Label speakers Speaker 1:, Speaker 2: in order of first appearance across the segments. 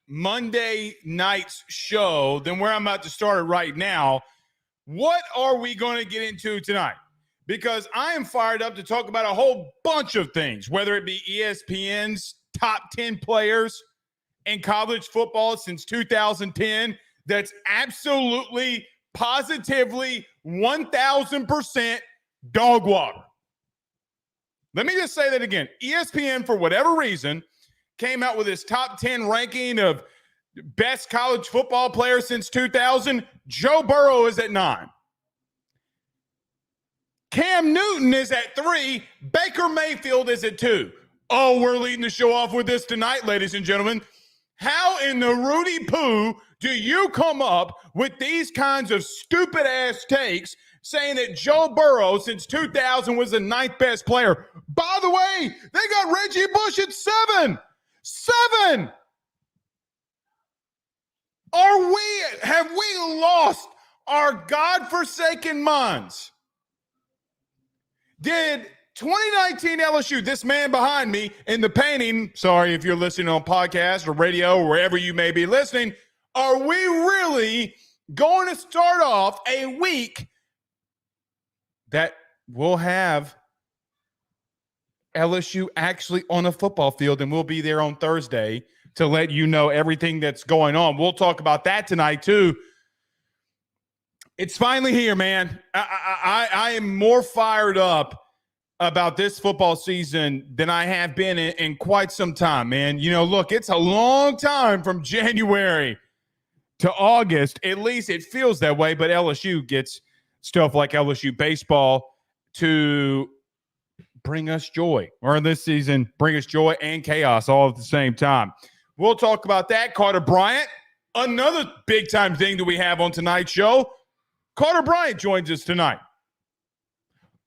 Speaker 1: Monday night's show than where I'm about to start it right now. What are we going to get into tonight? Because I am fired up to talk about a whole bunch of things, whether it be ESPN's top 10 players in college football since 2010. That's absolutely, positively, 1,000% dog water. Let me just say that again. ESPN, for whatever reason, came out with his top 10 ranking of best college football players since 2000. Joe Burrow is at 9. Cam Newton is at 3. Baker Mayfield is at 2. Oh, we're leading the show off with this tonight, ladies and gentlemen. How in the Rudy Poo do you come up with these kinds of stupid-ass takes saying that Joe Burrow since 2000 was the 9th best player? By the way, they got Reggie Bush at 7. 7. Have we lost our godforsaken minds? Did 2019 LSU, this man behind me in the painting, sorry if you're listening on podcast or radio or wherever you may be listening, are we really going to start off a week that will have LSU actually on a football field, and we'll be there on Thursday to let you know everything that's going on? We'll talk about that tonight too. It's finally here, man. I am more fired up about this football season than I have been in quite some time, man. You know, look, it's a long time from January to August. At least it feels that way, but LSU gets stuff like LSU baseball to bring us joy, or this season, bring us joy and chaos all at the same time. We'll talk about that. Carter Bryant, another big-time thing that we have on tonight's show. Carter Bryant joins us tonight.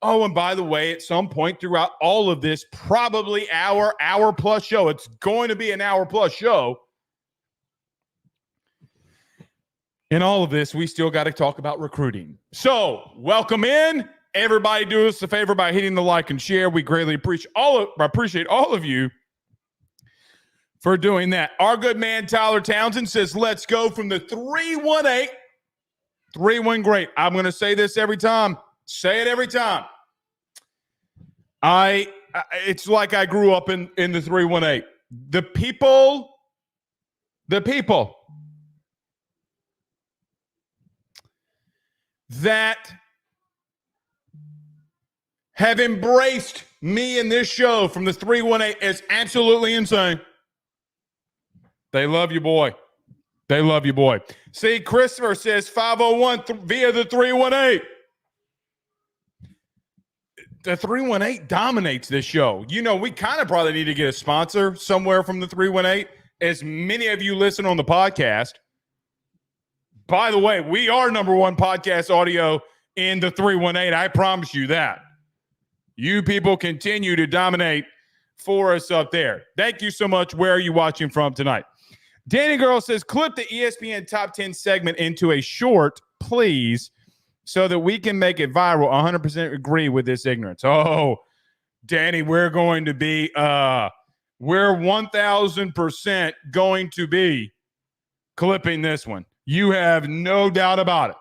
Speaker 1: Oh, and by the way, at some point throughout all of this, probably hour-plus show, it's going to be an hour-plus show. In all of this, we still got to talk about recruiting. So, welcome in. Everybody do us a favor by hitting the like and share. We greatly appreciate all of you for doing that. Our good man Tyler Townsend says, let's go from the 318. 3-1 great. I'm going to say this every time. Say it every time. It's like I grew up in the 318. The people that have embraced me in this show from the 318 is absolutely insane. They love you, boy. They love you, boy. See, Christopher says 501 via the 318. The 318 dominates this show. You know, we kind of probably need to get a sponsor somewhere from the 318, as many of you listen on the podcast. By the way, we are number one podcast audio in the 318. I promise you that. You people continue to dominate for us up there. Thank you so much. Where are you watching from tonight? Danny Girl says, clip the ESPN Top 10 segment into a short, please, so that we can make it viral. 100% agree with this ignorance. Oh, Danny, we're going to be, we're 1,000% going to be clipping this one. You have no doubt about it.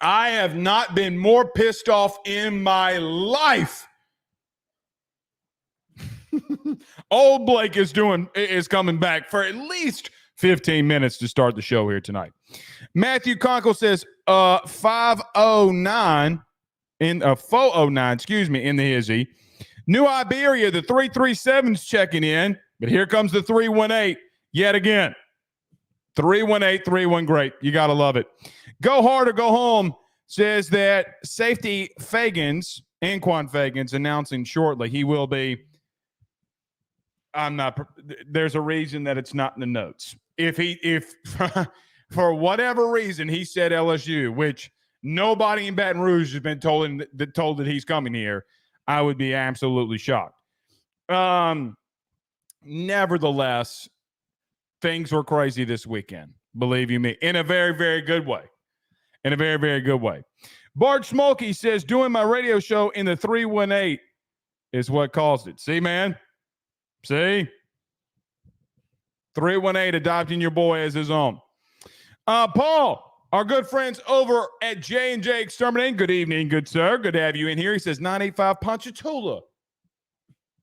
Speaker 1: I have not been more pissed off in my life. Old Blake is coming back for at least 15 minutes to start the show here tonight. Matthew Conkle says 509 in 409, excuse me, in the hizzy. New Iberia, the 337's checking in, but here comes the 318 yet again. 318, 3-1, great. You got to love it. Go hard or go home says that safety Fagans, Anquan Fagans, announcing shortly he will be. There's a reason that it's not in the notes. If for whatever reason he said LSU, which nobody in Baton Rouge has been told that he's coming here, I would be absolutely shocked. Nevertheless, things were crazy this weekend, believe you me, in a very, very good way. In a very, very good way. Bart Smokey says, doing my radio show in the 318 is what caused it. See, man? See? 318, adopting your boy as his own. Paul, our good friends over at J&J Exterminating. Good evening, good sir. Good to have you in here. He says 985 Ponchatoula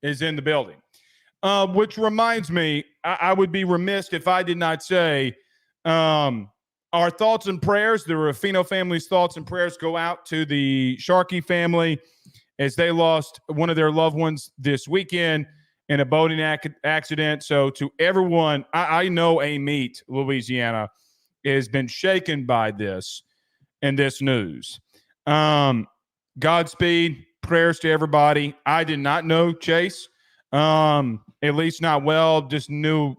Speaker 1: is in the building. Which reminds me, I would be remiss if I did not say our thoughts and prayers, the Ruffino family's thoughts and prayers go out to the Sharkey family as they lost one of their loved ones this weekend in a boating accident. So to everyone, I know Amite, Louisiana, has been shaken by this and this news. Godspeed, prayers to everybody. I did not know Chase, at least not well, just knew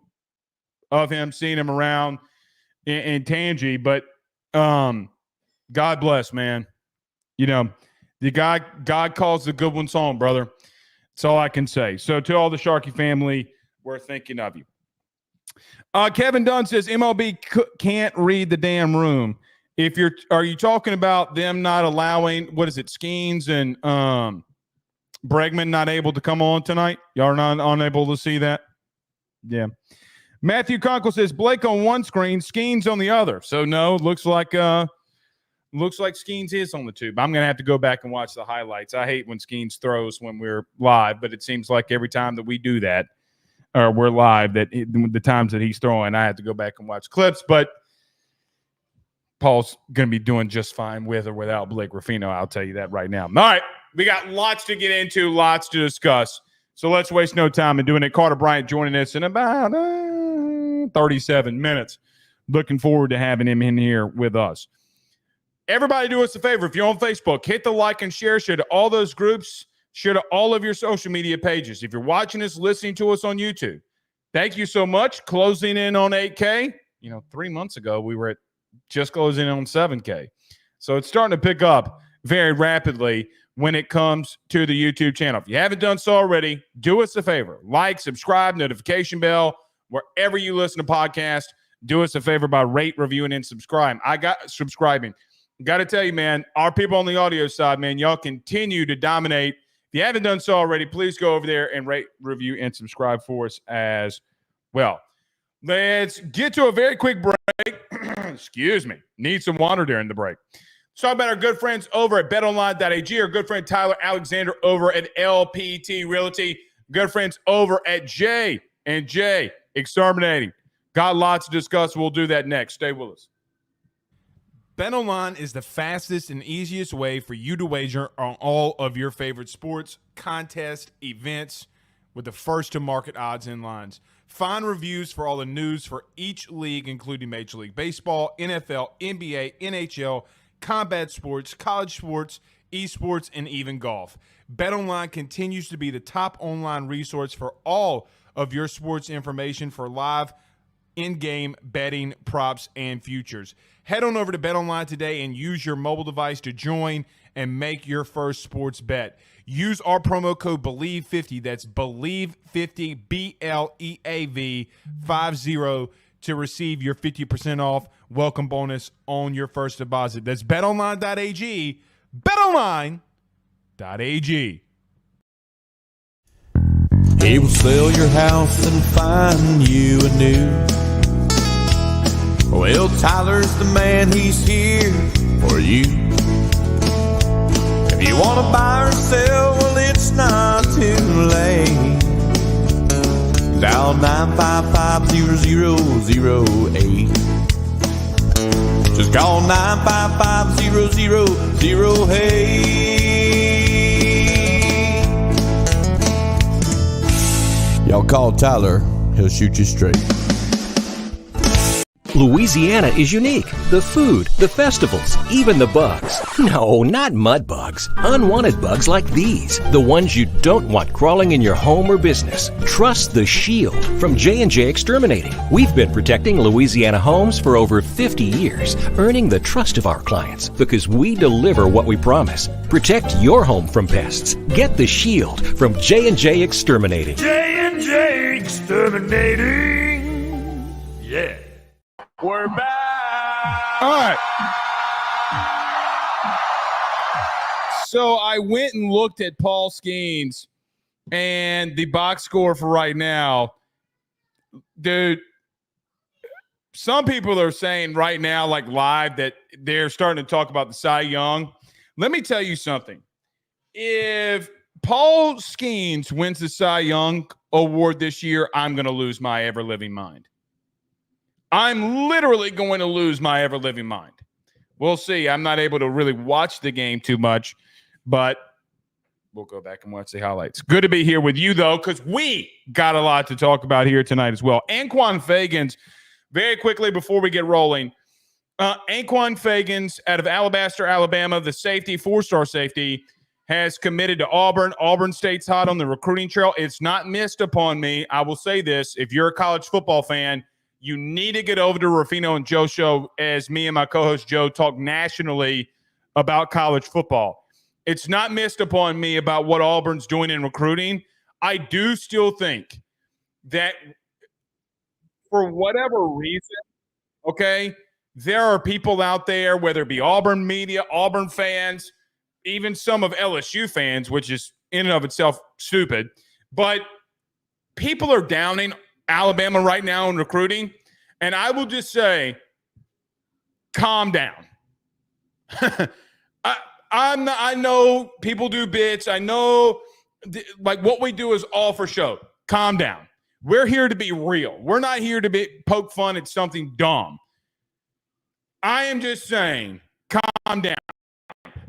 Speaker 1: of him, seeing him around in Tangi, but God bless, man. You know, God calls the good ones home, brother. That's all I can say. So to all the Sharkey family, we're thinking of you. Kevin Dunn says MLB can't read the damn room. Are you talking about them not allowing, what is it, Skeens and Bregman not able to come on tonight? Y'all are not unable to see that? Yeah. Matthew Conkle says Blake on one screen, Skeens on the other. So no, looks like Skeens is on the tube. I'm gonna have to go back and watch the highlights. I hate when Skeens throws when we're live, but it seems like every time that we do that, or we're live, that the times that he's throwing, I have to go back and watch clips. But Paul's gonna be doing just fine with or without Blake Ruffino. I'll tell you that right now. All right, we got lots to get into, lots to discuss. So let's waste no time in doing it. Carter Bryant joining us in about 37 minutes. Looking forward to having him in here with us. Everybody do us a favor. If you're on Facebook, hit the like and share to all those groups, share to all of your social media pages. If you're watching us, listening to us on YouTube, thank you so much. Closing in on 8K. 3 months ago, we were at just closing in on 7K. So it's starting to pick up very rapidly when it comes to the YouTube channel. If you haven't done so already, do us a favor. Like, subscribe, notification bell, wherever you listen to podcasts. Do us a favor by rate, reviewing, and subscribing. Got to tell you, man, our people on the audio side, man, y'all continue to dominate. If you haven't done so already, please go over there and rate, review, and subscribe for us as well. Let's get to a very quick break. Excuse me. Need some water during the break. Let's talk about our good friends over at betonline.ag, our good friend Tyler Alexander over at LPT Realty, good friends over at J&J Exterminating. Got lots to discuss. We'll do that next. Stay with us. BetOnline is the fastest and easiest way for you to wager on all of your favorite sports, contests, events with the first-to-market odds and lines. Find reviews for all the news for each league, including Major League Baseball, NFL, NBA, NHL, combat sports, college sports, esports, and even golf. BetOnline continues to be the top online resource for all of your sports information for live in-game betting, props, and futures. Head on over to BetOnline today and use your mobile device to join and make your first sports bet. Use our promo code BELIEVE50, that's BELIEVE50, BLEAV 50, to receive your 50% off welcome bonus on your first deposit. That's betonline.ag, betonline.ag.
Speaker 2: He will sell your house and find you a new. Well, Tyler's the man, he's here for you. If you want to buy or sell, well, it's not too late. Dial 955-0008. Just call 955-0008. Y'all call Tyler, he'll shoot you straight.
Speaker 3: Louisiana is unique. The food, the festivals, even the bugs. No, not mud bugs. Unwanted bugs like these. The ones you don't want crawling in your home or business. Trust the Shield from J&J Exterminating. We've been protecting Louisiana homes for over 50 years, earning the trust of our clients because we deliver what we promise. Protect your home from pests. Get the Shield from J&J Exterminating.
Speaker 4: J&J Exterminating. Yeah. We're back.
Speaker 1: All right. So I went and looked at Paul Skeens and the box score for right now. Dude, some people are saying right now, like live, that they're starting to talk about the Cy Young. Let me tell you something. If Paul Skeens wins the Cy Young award this year, I'm going to lose my ever-living mind. I'm literally going to lose my ever-living mind. We'll see. I'm not able to really watch the game too much, but we'll go back and watch the highlights. Good to be here with you, though, because we got a lot to talk about here tonight as well. Anquan Fagans, very quickly before we get rolling, Anquan Fagans out of Alabaster, Alabama, the safety, 4-star safety, has committed to Auburn. Auburn State's hot on the recruiting trail. It's not missed upon me. I will say this. If you're a college football fan, you need to get over to Ruffino and Joe show as me and my co-host Joe talk nationally about college football. It's not missed upon me about what Auburn's doing in recruiting. I do still think that for whatever reason, okay, there are people out there, whether it be Auburn media, Auburn fans, even some of LSU fans, which is in and of itself stupid, but people are downing Alabama right now in recruiting, and I will just say, calm down. I know people do bits. I know like what we do is all for show. Calm down. We're here to be real. We're not here to poke fun at something dumb. I am just saying, calm down.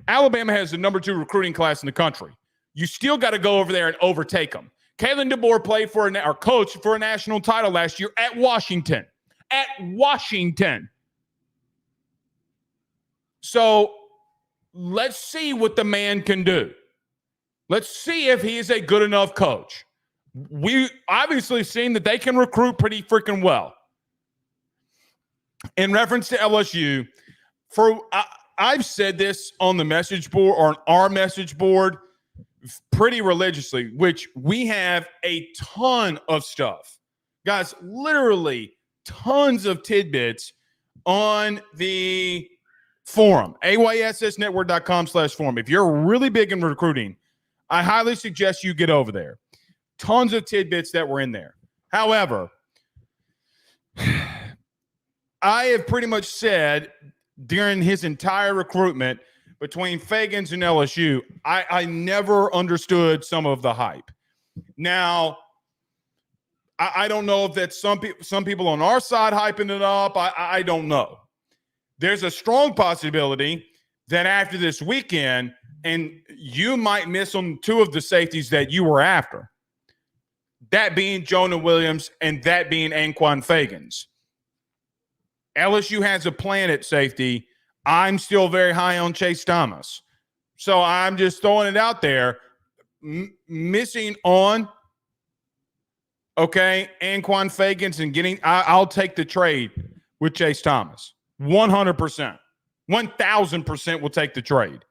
Speaker 1: Alabama has the number 2 recruiting class in the country. You still got to go over there and overtake them. Kalen DeBoer played or coached for a national title last year at Washington. At Washington. So let's see what the man can do. Let's see if he is a good enough coach. We obviously seen that they can recruit pretty freaking well. In reference to LSU, I've said this on the message board or on our message board pretty religiously, which we have a ton of stuff. Guys, literally tons of tidbits on the forum, ayssnetwork.com/forum. If you're really big in recruiting, I highly suggest you get over there. Tons of tidbits that were in there. However, I have pretty much said during his entire recruitment between Fagans and LSU, I never understood some of the hype. Now, I don't know if that's some people on our side hyping it up. I don't know. There's a strong possibility that after this weekend, and you might miss on 2 of the safeties that you were after, that being Jonah Williams and that being Anquan Fagans. LSU has a plan at safety. I'm still very high on Chase Thomas. So I'm just throwing it out there. Missing on, okay, Anquan Fagans and I'll take the trade with Chase Thomas. 100%. 1,000% will take the trade.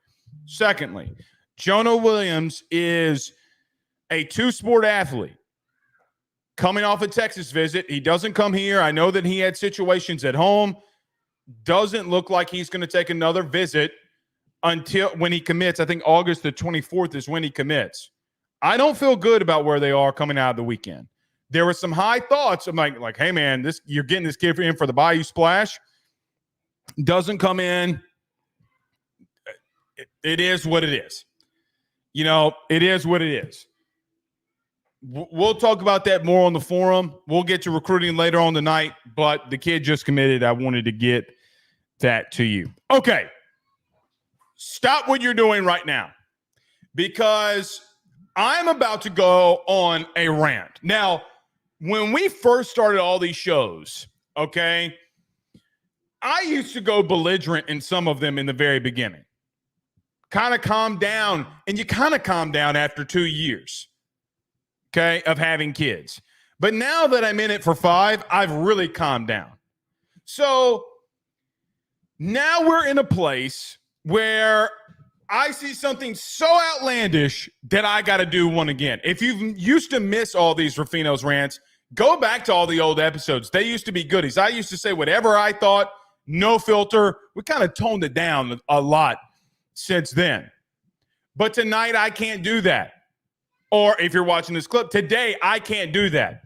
Speaker 1: Secondly, Jonah Williams is a 2-sport athlete. Coming off a Texas visit, he doesn't come here. I know that he had situations at home. Doesn't look like he's going to take another visit until when he commits. I think August the 24th is when he commits. I don't feel good about where they are coming out of the weekend. There were some high thoughts of like, hey man, you're getting this kid in for the Bayou Splash. Doesn't come in. It is what it is. You know, it is what it is. We'll talk about that more on the forum. We'll get to recruiting later on tonight, but the kid just committed. I wanted to get that to you. Okay. Stop what you're doing right now because I'm about to go on a rant. Now, when we first started all these shows, okay, I used to go belligerent in some of them in the very beginning. Kind of calm down, and you kind of calm down after 2 years. Okay, of having kids. But now that I'm in it for 5, I've really calmed down. So now we're in a place where I see something so outlandish that I got to do one again. If you used to miss all these Ruffino's rants, go back to all the old episodes. They used to be goodies. I used to say whatever I thought, no filter. We kind of toned it down a lot since then. But tonight I can't do that. Or if you're watching this clip, today I can't do that.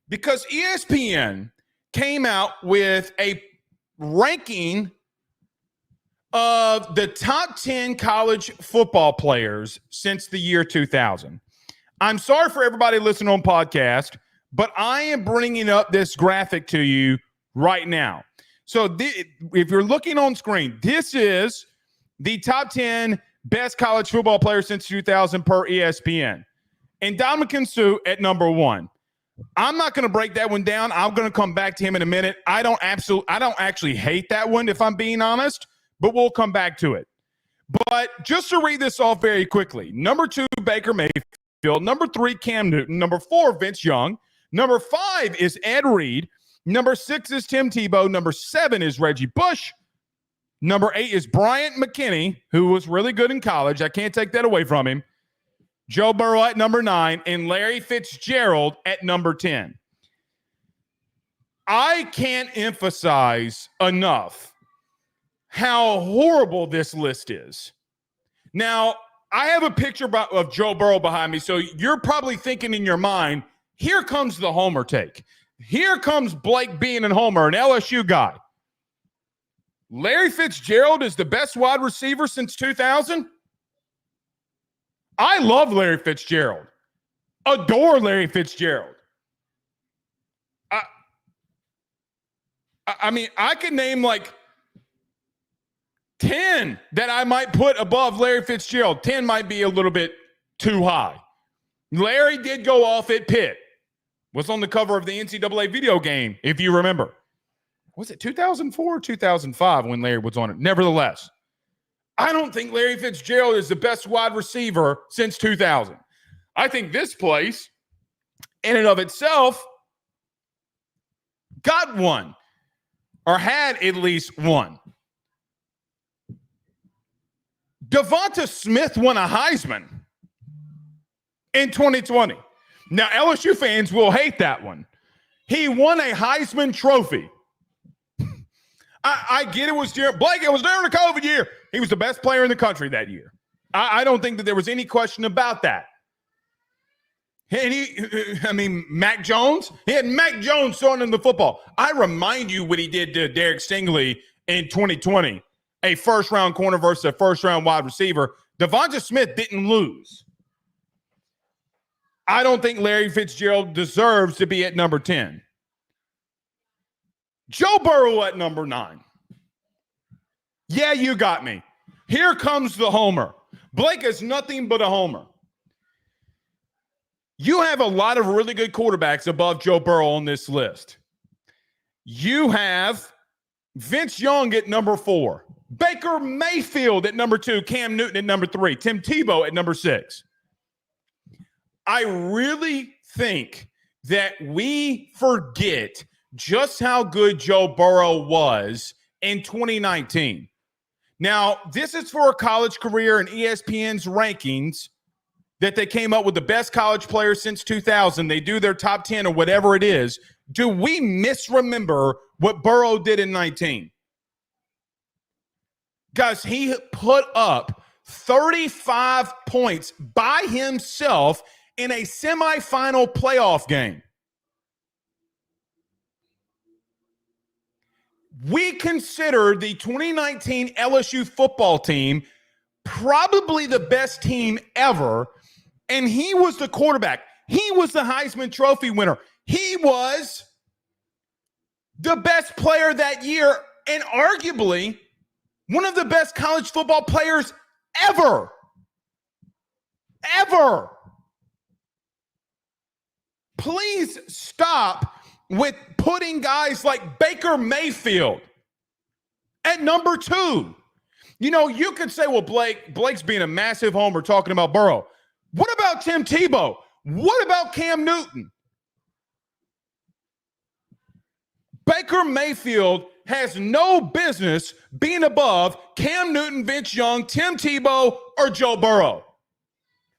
Speaker 1: Because ESPN came out with a ranking of the top 10 college football players since the year 2000. I'm sorry for everybody listening on podcast, but I am bringing up this graphic to you right now. So if you're looking on screen, this is the top 10 best college football players since 2000 per ESPN. And Ndamukong Suh at number 1. I'm not going to break that one down. I'm going to come back to him in a minute. I don't actually hate that one, if I'm being honest, but we'll come back to it. But just to read this off very quickly, number 2, Baker Mayfield. Number 3, Cam Newton. Number 4, Vince Young. Number 5 is Ed Reed. Number 6 is Tim Tebow. Number 7 is Reggie Bush. Number 8 is Bryant McKinney, who was really good in college. I can't take that away from him. Joe Burrow at number 9, and Larry Fitzgerald at number 10. I can't emphasize enough how horrible this list is. Now, I have a picture of Joe Burrow behind me, so you're probably thinking in your mind, here comes the homer take. Here comes Blake being a homer, an LSU guy. Larry Fitzgerald is the best wide receiver since 2000? I love Larry Fitzgerald. Adore Larry Fitzgerald. I mean, I could name like 10 that I might put above Larry Fitzgerald. 10 might be a little bit too high. Larry did go off at Pitt. Was on the cover of the NCAA video game, if you remember. Was it 2004 or 2005 when Larry was on it? Nevertheless, I don't think Larry Fitzgerald is the best wide receiver since 2000. I think this place, in and of itself, got one or had at least one. Devonta Smith won a Heisman in 2020. Now, LSU fans will hate that one. He won a Heisman Trophy. I get it was during Blake. It was during the COVID year. He was the best player in the country that year. I don't think that there was any question about that. And Mac Jones. He had Mac Jones throwing him the football. I remind you what he did to Derek Stingley in 2020. A first-round corner versus a first-round wide receiver. Devonta Smith didn't lose. I don't think Larry Fitzgerald deserves to be at number 10. Joe Burrow at number 9. Yeah, you got me. Here comes the homer. Blake is nothing but a homer. You have a lot of really good quarterbacks above Joe Burrow on this list. You have Vince Young at number 4. Baker Mayfield at number 2. Cam Newton at number 3. Tim Tebow at number 6. I really think that we forget just how good Joe Burrow was in 2019. Now, this is for a college career in ESPN's rankings that they came up with the best college players since 2000. They do their top 10 or whatever it is. Do we misremember what Burrow did in 19? Guys, he put up 35 points by himself in a semifinal playoff game. We consider the 2019 LSU football team probably the best team ever, and he was the quarterback. He was the Heisman Trophy winner. He was the best player that year and arguably one of the best college football players ever. Ever. Please stop with putting guys like Baker Mayfield at number 2. You know, you could say, well, Blake's being a massive homer talking about Burrow. What about Tim Tebow? What about Cam Newton? Baker Mayfield has no business being above Cam Newton, Vince Young, Tim Tebow, or Joe Burrow.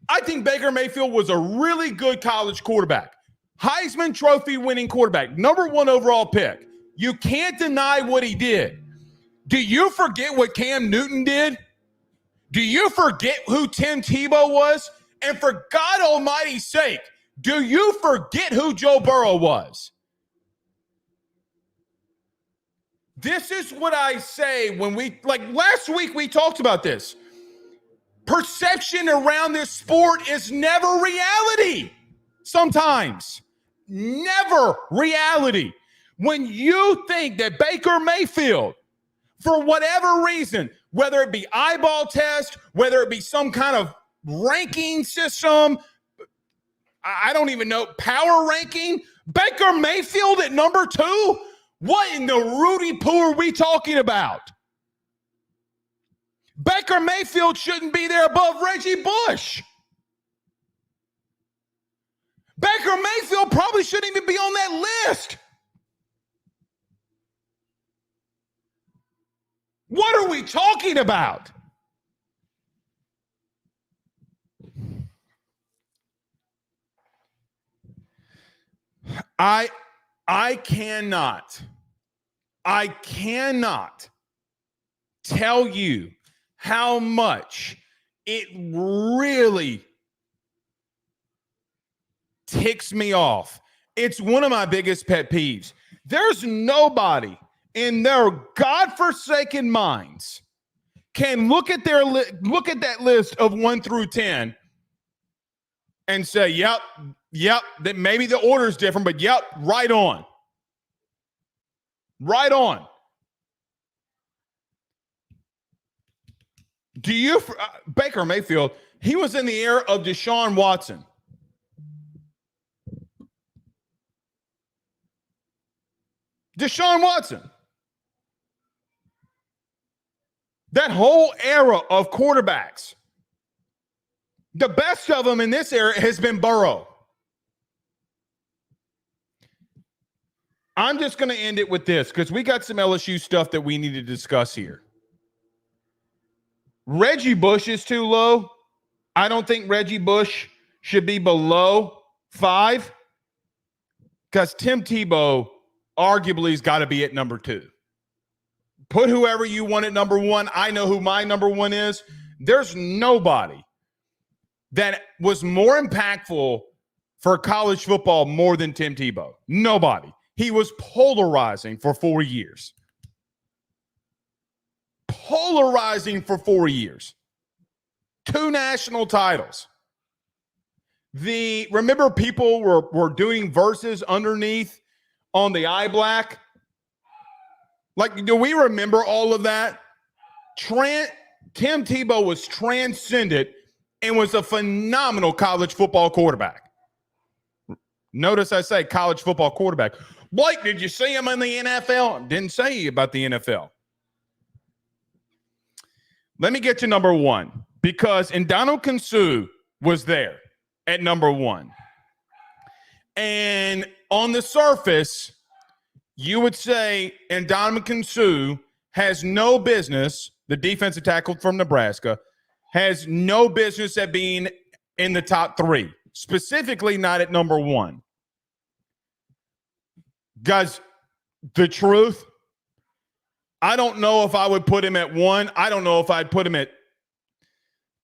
Speaker 1: I think Baker Mayfield was a really good college quarterback. Heisman Trophy winning quarterback, number 1 overall pick. You can't deny what he did. Do you forget what Cam Newton did? Do you forget who Tim Tebow was? And for God Almighty's sake, do you forget who Joe Burrow was? This is what I say when last week we talked about this. Perception around this sport is never reality. Sometimes. Never reality. When you think that Baker Mayfield, for whatever reason, whether it be eyeball test, whether it be some kind of ranking system, I don't even know, power ranking, Baker Mayfield at number 2? What in the Rudy Poo are we talking about? Baker Mayfield shouldn't be there above Reggie Bush. Baker Mayfield probably shouldn't even be on that list. What are we talking about? I cannot tell you how much it really ticks me off. It's one of my biggest pet peeves. There's nobody in their godforsaken minds can look at that list of 1 through 10 and say, yep, that maybe the order's different, but yep, right on. Right on. Baker Mayfield, he was in the era of Deshaun Watson. Deshaun Watson. That whole era of quarterbacks. The best of them in this era has been Burrow. I'm just going to end it with this because we got some LSU stuff that we need to discuss here. Reggie Bush is too low. I don't think Reggie Bush should be below 5 because Tim Tebow arguably has got to be at number 2. Put whoever you want at number 1. I know who my number 1 is. There's nobody that was more impactful for college football more than Tim Tebow. Nobody. He was polarizing for 4 years. Polarizing for 4 years. 2 national titles. Remember people were doing verses underneath on the eye black? Like, do we remember all of that? Tim Tebow was transcendent and was a phenomenal college football quarterback. Notice I say college football quarterback. Blake, did you see him in the NFL? Didn't say about the NFL. Let me get to number 1 because Ndamukong Suh was there at number 1. And on the surface, you would say Ndamukong Suh has no business, the defensive tackle from Nebraska, has no business at being in the top 3, specifically not at number 1. Guys, the truth, I don't know if I would put him at 1. I don't know if I'd put him at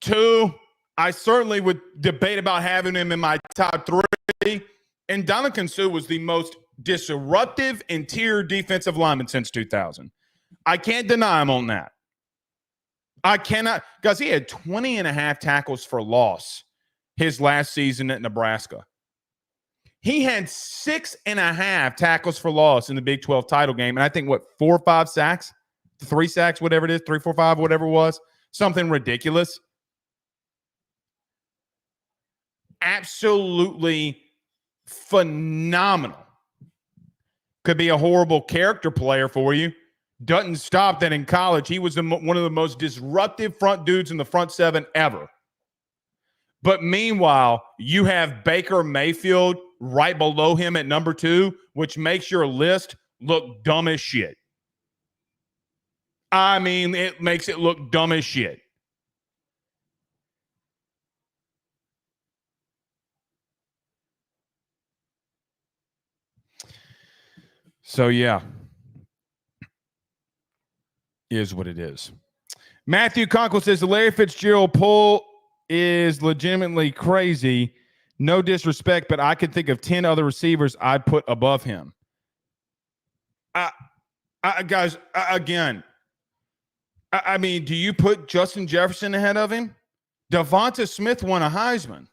Speaker 1: 2. I certainly would debate about having him in my top 3. And Ndamukong Suh was the most disruptive interior defensive lineman since 2000. I can't deny him on that. I cannot. Guys, he had 20 and a half tackles for loss his last season at Nebraska. He had 6.5 tackles for loss in the Big 12 title game. And I think, 4 or 5 sacks? 3 sacks, whatever it is, 3, 4, 5, whatever it was. Something ridiculous. Absolutely phenomenal. Could be a horrible character player for you. Doesn't stop that in college. He was one of the most disruptive front dudes in the front 7 ever. But meanwhile, you have Baker Mayfield right below him at number 2, which makes your list look dumb as shit. I mean, it makes it look dumb as shit. So, yeah. Is what it is. Matthew Conkle says the Larry Fitzgerald pull is legitimately crazy. No disrespect, but I could think of 10 other receivers I'd put above him. Guys, again, I mean, do you put Justin Jefferson ahead of him? Devonta Smith won a Heisman.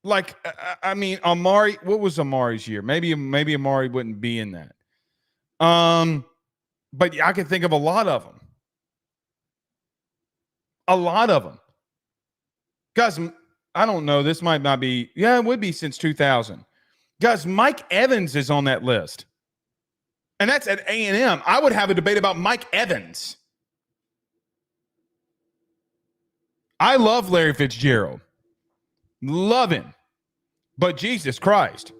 Speaker 1: Like, I mean, Amari, what was Amari's year? Maybe Amari wouldn't be in that. But I can think of a lot of them. A lot of them. Guys, I don't know. This might not be. Yeah, it would be since 2000. Guys, Mike Evans is on that list. And that's at A&M. I would have a debate about Mike Evans. I love Larry Fitzgerald. Love him. But Jesus Christ.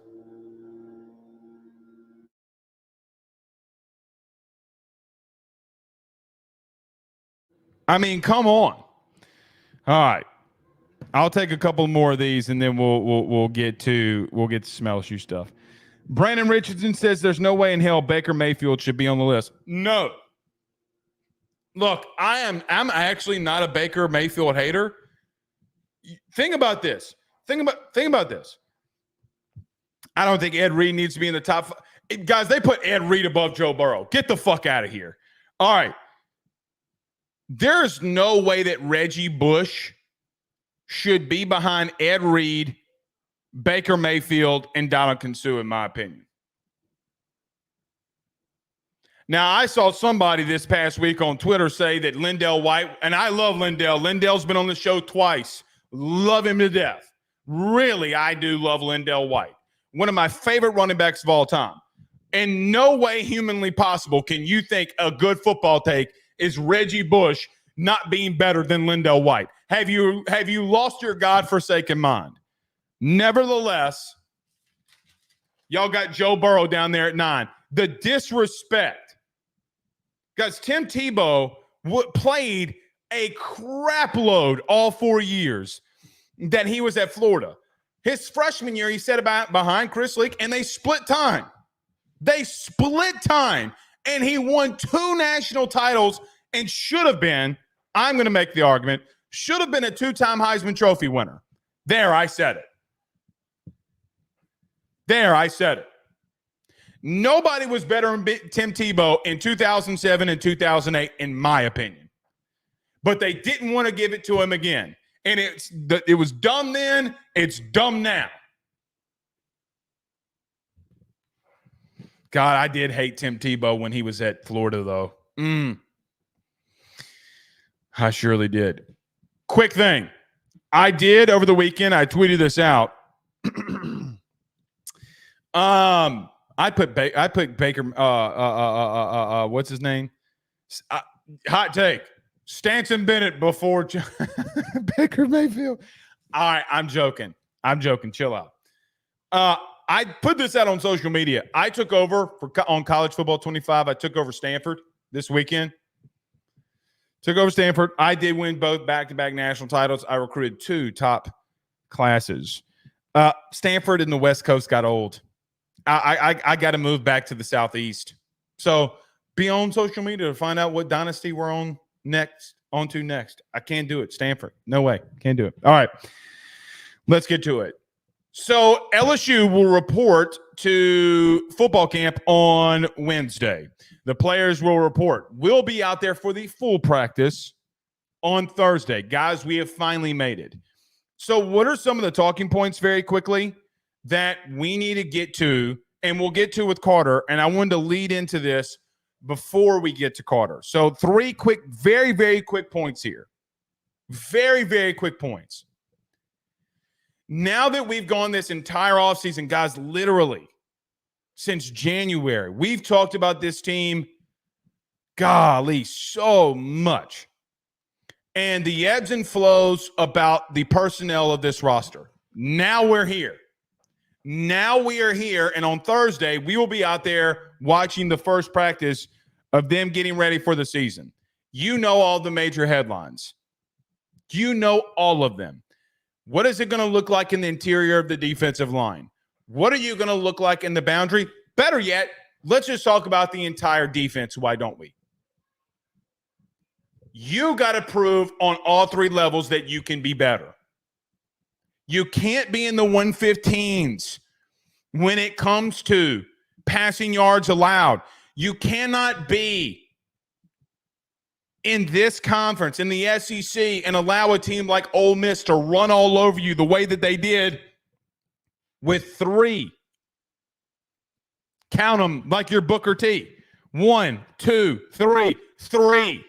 Speaker 1: I mean, come on. All right. I'll take a couple more of these and then we'll get to smell shoe stuff. Brandon Richardson says there's no way in hell Baker Mayfield should be on the list. No. Look, I'm actually not a Baker Mayfield hater. Think about this. Think about this. I don't think Ed Reed needs to be in the top five. Guys, they put Ed Reed above Joe Burrow. Get the fuck out of here. All right. There's no way that Reggie Bush should be behind Ed Reed, Baker Mayfield, and Ndamukong Suh, in my opinion. Now, I saw somebody this past week on Twitter say that Lindell White, and I love Lindell. Lindell's been on the show twice. Love him to death. Really, I do love Lindell White. One of my favorite running backs of all time. In no way humanly possible can you think a good football take is Reggie Bush not being better than Lindell White. Have you lost your godforsaken mind? Nevertheless, y'all got Joe Burrow down there at 9. The disrespect. Guys, Tim Tebow played a crap load all 4 years that he was at Florida. His freshman year, he sat behind Chris Leak, and they split time. And he won 2 national titles and should have been, I'm going to make the argument, should have been a 2-time Heisman Trophy winner. There, I said it. Nobody was better than Tim Tebow in 2007 and 2008, in my opinion. But they didn't want to give it to him again. And it was dumb then. It's dumb now. God, I did hate Tim Tebow when he was at Florida, though. I surely did. Quick thing. I did over the weekend. I tweeted this out. I put Baker. What's his name? Hot take. Stanton Bennett before Baker Mayfield. All right, I'm joking. Chill out. I put this out on social media. I took over on College Football 25. I took over Stanford this weekend. Took over Stanford. I did win both back-to-back national titles. I recruited 2 top classes. Stanford and the West Coast got old. I got to move back to the Southeast. So be on social media to find out what dynasty we're on next. I can't do it. Stanford. No way. Can't do it. All right. Let's get to it. So LSU will report to football camp on Wednesday. The players will report. We'll be out there for the full practice on Thursday. Guys, we have finally made it. So what are some of the talking points very quickly that we need to get to, and we'll get to with Carter, and I wanted to lead into this before we get to Carter. So 3 quick, very, very quick points here. Very, very quick points. Now that we've gone this entire offseason, guys, literally since January, we've talked about this team, golly, so much. And the ebbs and flows about the personnel of this roster. Now we're here. And on Thursday, we will be out there watching the first practice of them getting ready for the season. You know all the major headlines. You know all of them. What is it going to look like in the interior of the defensive line? What are you going to look like in the boundary? Better yet, let's just talk about the entire defense. Why don't we? You got to prove on all 3 levels that you can be better. You can't be in the 115s when it comes to passing yards allowed. You cannot be in this conference, in the SEC, and allow a team like Ole Miss to run all over you the way that they did with 3. Count them like your Booker T. 1, 2, 3, 3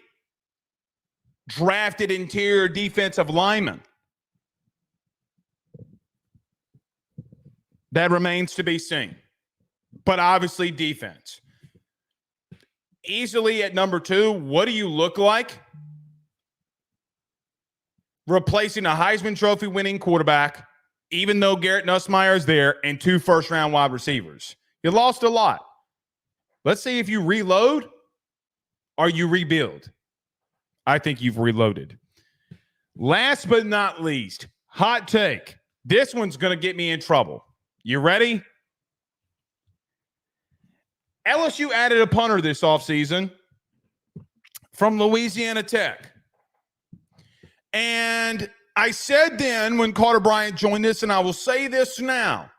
Speaker 1: drafted interior defensive linemen. That remains to be seen. But obviously defense. Easily at number 2, what do you look like? Replacing a Heisman Trophy winning quarterback, even though Garrett Nussmeier is there, and 2 first-round wide receivers. You lost a lot. Let's see if you reload or you rebuild. I think you've reloaded. Last but not least, hot take. This one's going to get me in trouble. You ready? LSU added a punter this offseason from Louisiana Tech. And I said then when Carter Bryant joined us, and I will say this now,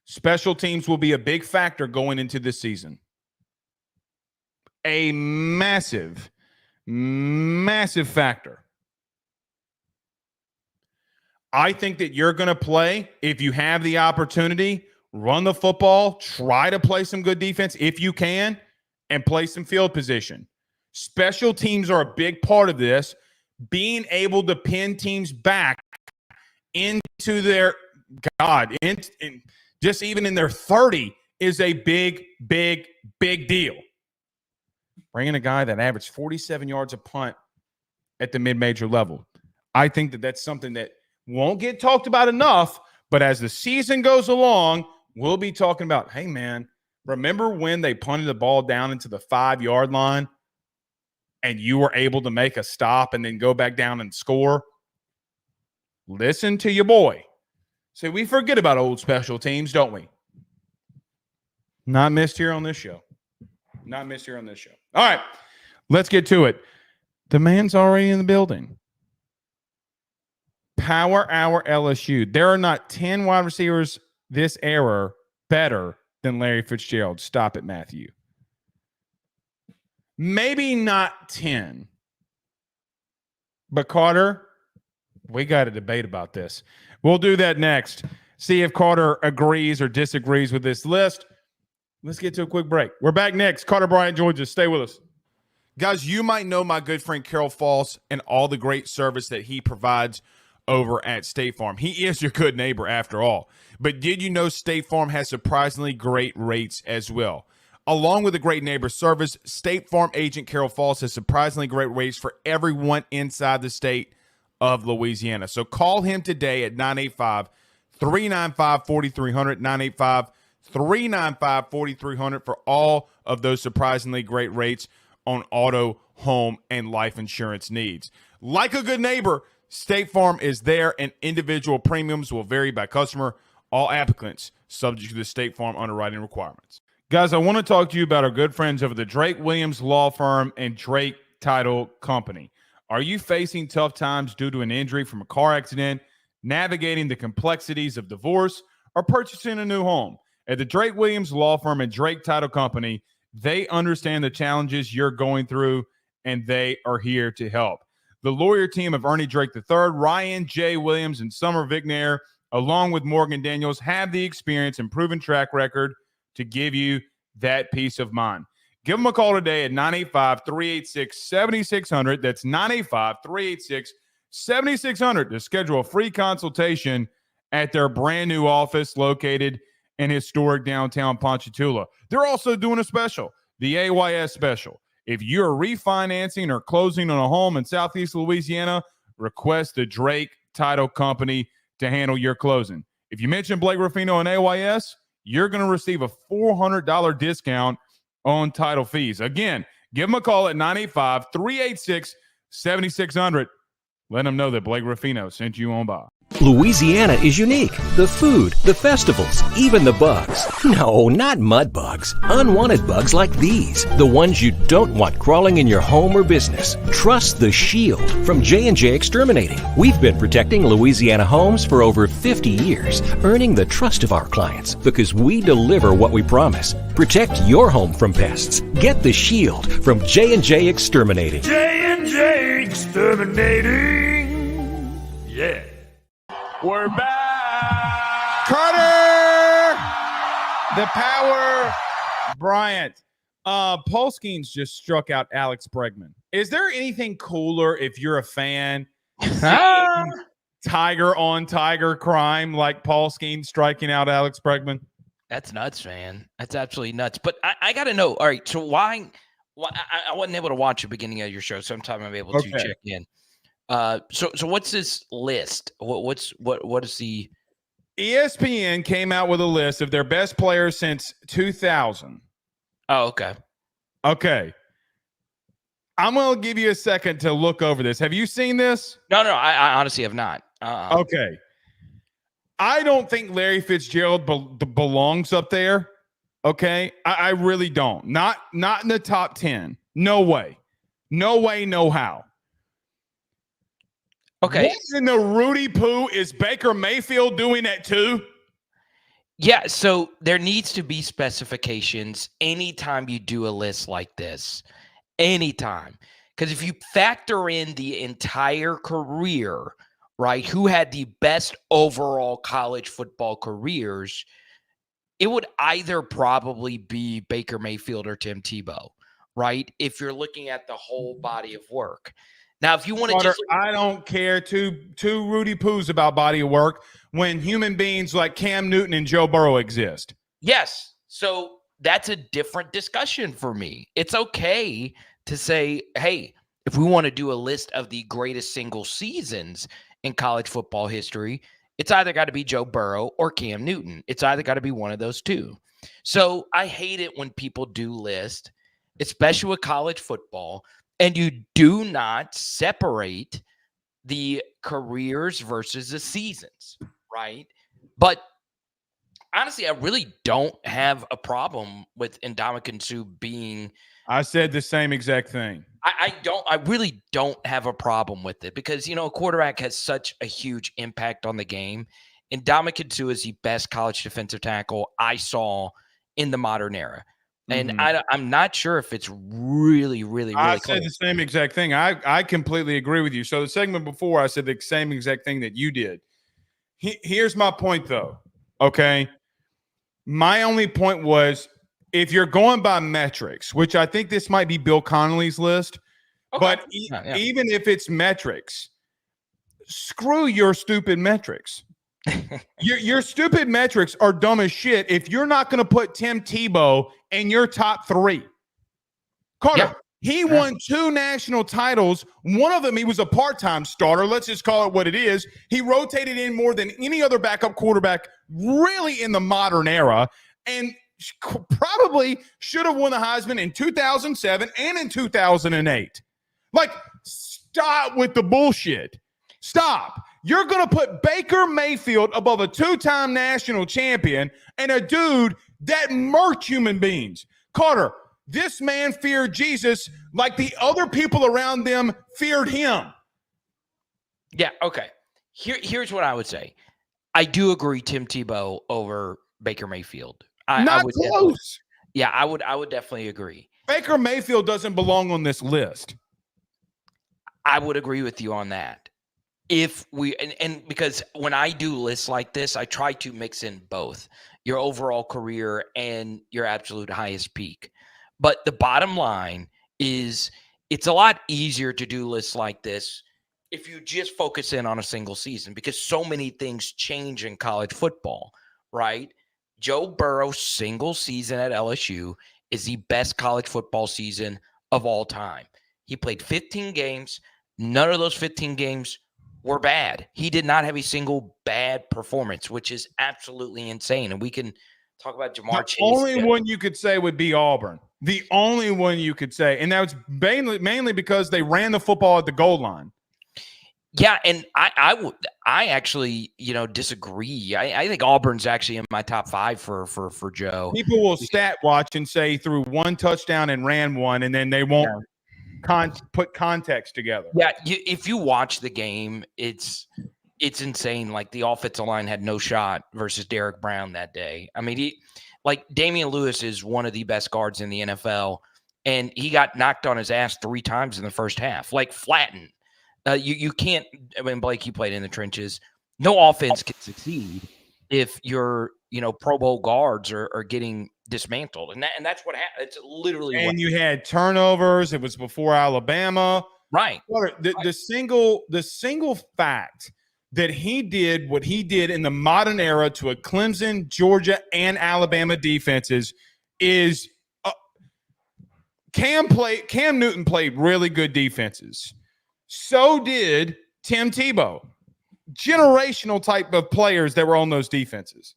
Speaker 1: special teams will be a big factor going into this season. A massive, massive factor. I think that you're going to play, if you have the opportunity, run the football, try to play some good defense if you can, and play some field position. Special teams are a big part of this. Being able to pin teams back into their, just even in their 30 is a big, big, big deal. Bringing a guy that averaged 47 yards a punt at the mid-major level. I think that that's something that won't get talked about enough, but as the season goes along, we'll be talking about, hey, man, remember when they punted the ball down into the 5-yard line and you were able to make a stop and then go back down and score? Listen to your boy. See, we forget about old special teams, don't we? Not missed here on this show. Not missed here on this show. All right, let's get to it. The man's already in the building. Power Hour LSU. There are not 10 wide receivers this era better than Larry Fitzgerald. Stop it, Matthew. Maybe not 10. But Carter, we got a debate about this. We'll do that next. See if Carter agrees or disagrees with this list. Let's get to a quick break. We're back next. Carter Bryant joins us. Stay with us. Guys, you might know my good friend Carol Falls and all the great service that he provides over at State Farm. He is your good neighbor after all. But did you know State Farm has surprisingly great rates as well? Along with the great neighbor service, State Farm agent Carol Falls has surprisingly great rates for everyone inside the state of Louisiana. So call him today at 985-395-4300, 985-395-4300 for all of those surprisingly great rates on auto, home, and life insurance needs. Like a good neighbor, State Farm is there, and individual premiums will vary by customer. All applicants subject to the State Farm underwriting requirements. Guys, I want to talk to you about our good friends over the Drake Williams Law Firm and Drake Title Company. Are you facing tough times due to an injury from a car accident, navigating the complexities of divorce, or purchasing a new home? At the Drake Williams Law Firm and Drake Title Company, they understand the challenges you're going through, and they are here to help. The lawyer team of Ernie Drake III, Ryan J. Williams, and Summer Vignair, along with Morgan Daniels, have the experience and proven track record to give you that peace of mind. Give them a call today at 985-386-7600. That's 985-386-7600 to schedule a free consultation at their brand new office located in historic downtown Ponchatoula. They're also doing a special, the AYS special. If you're refinancing or closing on a home in Southeast Louisiana, request the Drake Title Company to handle your closing. If you mention Blake Ruffino and AYS, you're going to receive a $400 discount on title fees. Again, give them a call at 985-386-7600. Let them know that Blake Ruffino sent you on by.
Speaker 3: Louisiana is unique. The food, the festivals, even the bugs. No, not mud bugs. Unwanted bugs like these. The ones you don't want crawling in your home or business. Trust the Shield from J&J Exterminating. We've been protecting Louisiana homes for over 50 years, earning the trust of our clients because we deliver what we promise. Protect your home from pests. Get the Shield from J&J Exterminating.
Speaker 4: J&J Exterminating. Yeah. We're back.
Speaker 1: Carter, the power, Bryant. Polskeen's just struck out Alex Bregman. Is there anything cooler if you're a fan? Tiger on tiger crime like Polskeen striking out Alex Bregman?
Speaker 5: That's nuts, man. That's absolutely nuts. But I got to know. All right, so why I wasn't able to watch the beginning of your show. Sometime I'm able to check in. So what's this list? What is the
Speaker 1: ESPN came out with a list of their best players since 2000.
Speaker 5: Oh, okay.
Speaker 1: Okay. I'm going to give you a second to look over this. Have you seen this?
Speaker 5: No, I honestly have not.
Speaker 1: Okay. I don't think Larry Fitzgerald belongs up there. Okay. I really don't. Not in the top 10. No way. No way, no how.
Speaker 5: Okay.
Speaker 1: What in the Rudy Poo is Baker Mayfield doing at 2?
Speaker 5: Yeah, so there needs to be specifications anytime you do a list like this. Anytime. Because if you factor in the entire career, right, who had the best overall college football careers, it would either probably be Baker Mayfield or Tim Tebow, right? If you're looking at the whole body of work. Now, if you want to just –
Speaker 1: I don't care two Rudy Poos about body of work when human beings like Cam Newton and Joe Burrow exist.
Speaker 5: Yes. So that's a different discussion for me. It's okay to say, hey, if we want to do a list of the greatest single seasons in college football history, it's either got to be Joe Burrow or Cam Newton. It's either got to be one of those two. So I hate it when people do list, especially with college football, and you do not separate the careers versus the seasons, right? But honestly, I really don't have a problem with Ndamukong Suh being.
Speaker 1: I said the same exact thing.
Speaker 5: I really don't have a problem with it because, you know, a quarterback has such a huge impact on the game. Ndamukong Suh is the best college defensive tackle I saw in the modern era. And I'm not sure if it's really I
Speaker 1: said the same exact thing. I completely agree with you. So the segment before, I said the same exact thing that you did. Here's my point, though. Okay. My only point was if you're going by metrics, which I think this might be Bill Connolly's list, but even if it's metrics, screw your stupid metrics. Your stupid metrics are dumb as shit if you're not going to put Tim Tebow in your top 3. Carter, he won 2 national titles. One of them, he was a part-time starter. Let's just call it what it is. He rotated in more than any other backup quarterback really in the modern era and probably should have won the Heisman in 2007 and in 2008. Like, stop with the bullshit. Stop. You're going to put Baker Mayfield above a 2-time national champion and a dude that murked human beings. Carter, this man feared Jesus like the other people around them feared him.
Speaker 5: Yeah, okay. Here's what I would say. I do agree Tim Tebow over Baker Mayfield.
Speaker 1: Not close.
Speaker 5: I would definitely agree.
Speaker 1: Baker Mayfield doesn't belong on this list.
Speaker 5: I would agree with you on that. If we and because when I do lists like this, I try to mix in both your overall career and your absolute highest peak. But the bottom line is it's a lot easier to do lists like this if you just focus in on a single season because so many things change in college football, right? Joe Burrow's single season at LSU is the best college football season of all time. He played 15 games. None of those 15 games were bad. He did not have a single bad performance, which is absolutely insane. And we can talk about Jamar Chase.
Speaker 1: The only one you could say would be Auburn. The only one you could say. And that was mainly because they ran the football at the goal line.
Speaker 5: Yeah, and I I actually, disagree. I think Auburn's actually in my top 5 for Joe.
Speaker 1: People will stat watch and say threw 1 touchdown and ran 1, and then they won't put context together.
Speaker 5: Yeah, if you watch the game, it's insane. Like the offensive line had no shot versus Derek Brown that day. I mean, Damian Lewis is one of the best guards in the NFL, and he got knocked on his ass 3 times in the first half, like flattened. You can't. I mean, Blake, he played in the trenches. No offense can succeed if your Pro Bowl guards are getting dismantled, and that's what happened. It's literally.
Speaker 1: And you had turnovers. It was before Alabama,
Speaker 5: right?
Speaker 1: The single fact that he did what he did in the modern era to a Clemson, Georgia, and Alabama defenses is Cam Newton played really good defenses. So did Tim Tebow. Generational type of players that were on those defenses.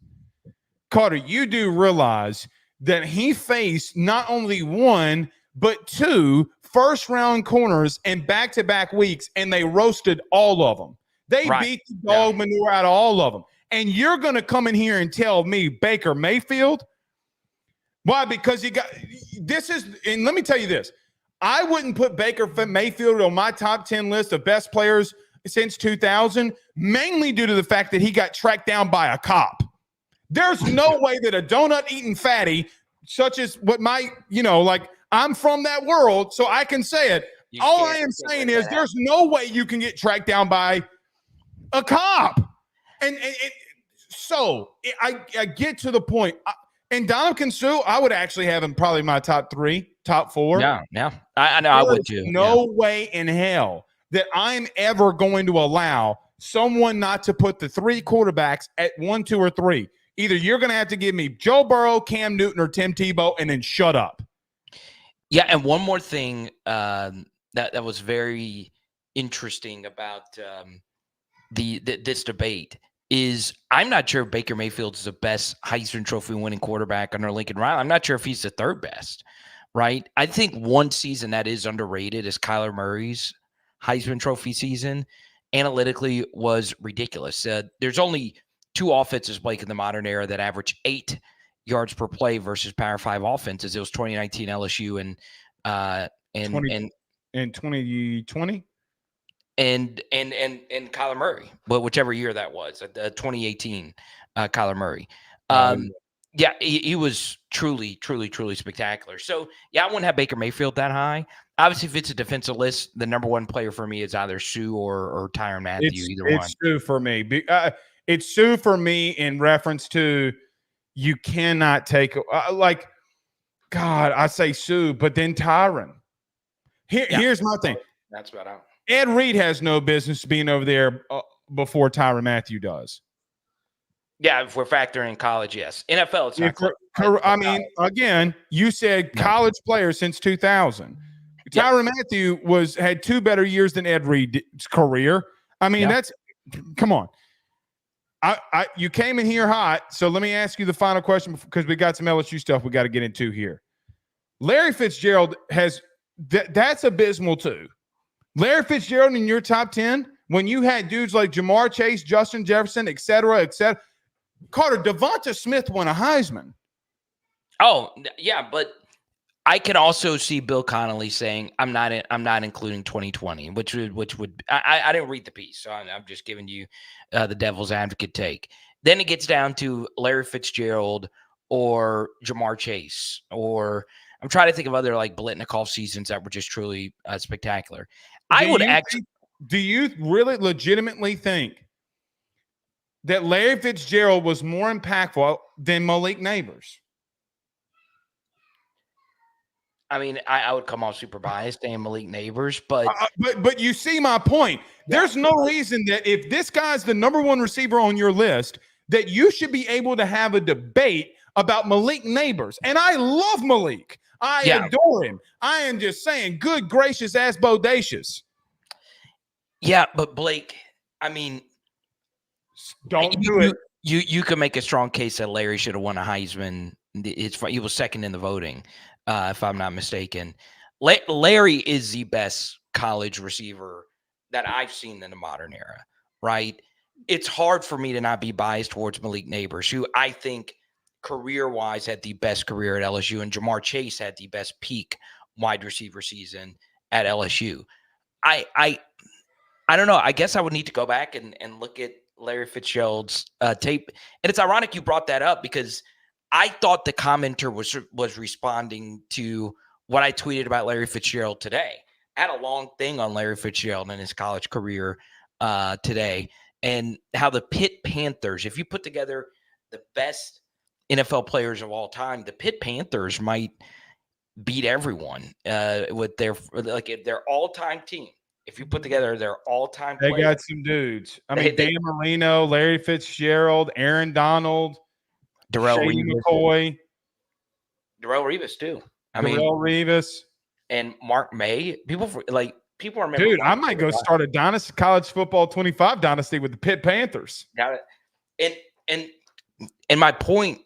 Speaker 1: Carter, you do realize that he faced not only 1, but 2 first-round corners in back-to-back weeks, and they roasted all of them. They beat the dog manure out of all of them. And you're going to come in here and tell me Baker Mayfield? Why? Because and let me tell you this. I wouldn't put Baker Mayfield on my top 10 list of best players since 2000, mainly due to the fact that he got tracked down by a cop. There's no way that a donut-eating fatty, such as what I'm from that world, so I can say it. All I am saying is there's no way you can get tracked down by a cop. And so I get to the point. And Ndamukong Suh, I would actually have him probably my top 3, top 4.
Speaker 5: Yeah. I know I would too.
Speaker 1: No way in hell that I'm ever going to allow someone not to put the 3 quarterbacks at 1, 2, or 3. Either you're going to have to give me Joe Burrow, Cam Newton, or Tim Tebow, and then shut up.
Speaker 5: Yeah, and one more thing that was very interesting about this debate is I'm not sure if Baker Mayfield is the best Heisman Trophy winning quarterback under Lincoln Riley. I'm not sure if he's the 3rd best, right? I think one season that is underrated is Kyler Murray's Heisman Trophy season. Analytically was ridiculous. There's only 2 offenses, Blake, in the modern era that average 8 yards per play versus Power 5 offenses. It was 2019 LSU and
Speaker 1: 2020.
Speaker 5: And Kyler Murray, but whichever year that was, 2018, Kyler Murray. Yeah, he was truly, truly, truly spectacular. So, yeah, I wouldn't have Baker Mayfield that high. Obviously, if it's a defensive list, the number 1 player for me is either Suh or Tyrann Mathieu, either one.
Speaker 1: It's Suh for me. It's Suh for me in reference to you cannot take God, I say Suh, but then Tyrann. Here's my thing.
Speaker 5: That's about out.
Speaker 1: Ed Reed has no business being over there before Tyrann Mathieu does.
Speaker 5: Yeah, if we're factoring college, yes. NFL, it's not
Speaker 1: I mean, again, you said college player since 2000. Tyrann Mathieu had 2 better years than Ed Reed's career. I mean, come on. You came in here hot, so let me ask you the final question because we got some LSU stuff we got to get into here. Larry Fitzgerald that's abysmal too. Larry Fitzgerald in your top 10 when you had dudes like Jamar Chase, Justin Jefferson, et cetera, et cetera. Carter, Devonta Smith won a Heisman.
Speaker 5: Oh, yeah, but I can also see Bill Connolly saying, I'm not including 2020, which would I didn't read the piece, so I'm just giving you the devil's advocate take. Then it gets down to Larry Fitzgerald or Jamar Chase, or I'm trying to think of other like Biletnikoff seasons that were just truly spectacular.
Speaker 1: Do you really legitimately think that Larry Fitzgerald was more impactful than Malik Neighbors?
Speaker 5: I mean, I would come off super biased saying Malik Neighbors, but
Speaker 1: you see my point. There's no reason that if this guy's the number 1 receiver on your list, that you should be able to have a debate about Malik Neighbors. And I love Malik. I adore him. I am just saying, good gracious ass bodacious.
Speaker 5: Yeah, but Blake, I mean,
Speaker 1: don't do it.
Speaker 5: You can make a strong case that Larry should have won a Heisman. He was second in the voting, if I'm not mistaken. Larry is the best college receiver that I've seen in the modern era, right? it's hard for me to not be biased towards Malik Neighbors, who I think career-wise had the best career at LSU, and Jamar Chase had the best peak wide receiver season at LSU. I don't know. I guess I would need to go back and look at Larry Fitzgerald's tape. And it's ironic you brought that up because I thought the commenter was responding to what I tweeted about Larry Fitzgerald today. I had a long thing on Larry Fitzgerald and his college career today, and how the Pitt Panthers, if you put together the best NFL players of all time, the Pitt Panthers might beat everyone with their all-time team. If you put together their all-time
Speaker 1: They
Speaker 5: players,
Speaker 1: got some dudes. I mean, Dan Marino, Larry Fitzgerald, Aaron Donald,
Speaker 5: Darrell
Speaker 1: Shane
Speaker 5: Revis,
Speaker 1: McCoy,
Speaker 5: Darrell Revis too.
Speaker 1: Darrell Revis.
Speaker 5: And Mark May. People remember.
Speaker 1: Dude, I might go start a dynasty, college football 25 dynasty with the Pitt Panthers.
Speaker 5: Got it. And my point,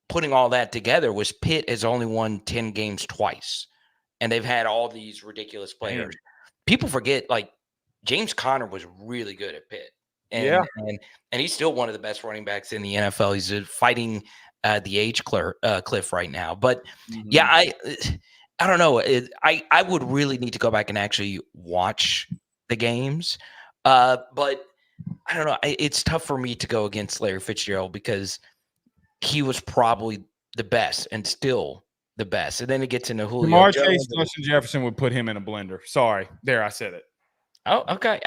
Speaker 5: putting all that together, was Pitt has only won 10 games twice, and they've had all these ridiculous players. Man. People forget, like, James Conner was really good at Pitt. And he's still one of the best running backs in the NFL. He's fighting the age cliff right now. But, yeah, I don't know. I would really need to go back and actually watch the games. But I don't know. It's tough for me to go against Larry Fitzgerald because he was probably the best and still the best. And then it gets into Julio
Speaker 1: Jamar
Speaker 5: Jones.
Speaker 1: Chase, Justin Jefferson would put him in a blender. Sorry. There, I said it.
Speaker 5: Oh, okay.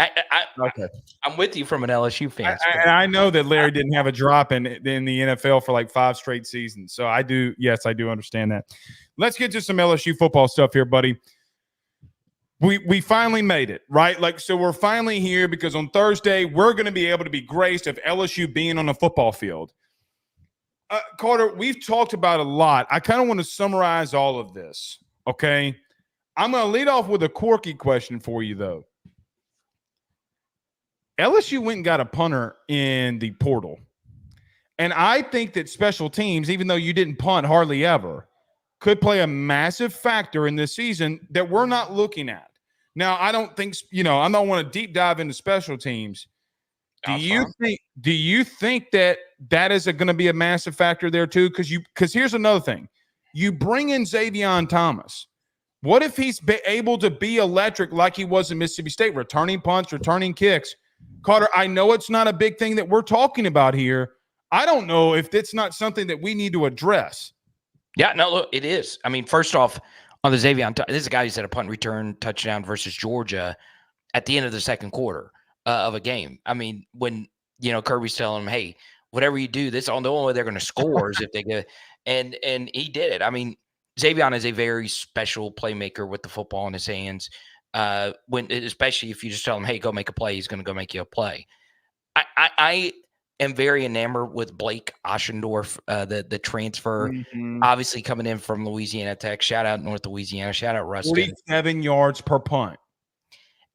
Speaker 5: I'm with you from an LSU fan.
Speaker 1: I know that Larry didn't have a drop in the NFL for like 5 straight seasons. So I do understand that. Let's get to some LSU football stuff here, buddy. We finally made it, right? Like, so we're finally here because on Thursday, we're going to be able to be graced of LSU being on the football field. Carter, we've talked about a lot. I kind of want to summarize all of this, okay? I'm going to lead off with a quirky question for you, though. LSU went and got a punter in the portal. And I think that special teams, even though you didn't punt hardly ever, could play a massive factor in this season that we're not looking at. Now, I don't think, I don't want to deep dive into special teams. Do you think that is going to be a massive factor there too? Because here's another thing. You bring in Xavier Thomas. What if he's able to be electric like he was in Mississippi State, returning punts, returning kicks? Carter, I know it's not a big thing that we're talking about here. I don't know if it's not something that we need to address.
Speaker 5: Yeah, no, look, it is. I mean, first off, on the Xavier, this is a guy who's had a punt return touchdown versus Georgia at the end of the second quarter of a game. I mean, when, Kirby's telling him, hey, whatever you do, the only way they're going to score is if they get – and he did it. I mean, Xavier is a very special playmaker with the football in his hands. Especially if you just tell him, hey, go make a play, he's going to go make you a play. I am very enamored with Blake Oschendorf, the transfer, obviously coming in from Louisiana Tech. Shout out North Louisiana. Shout out Rustin.
Speaker 1: 47 yards per punt.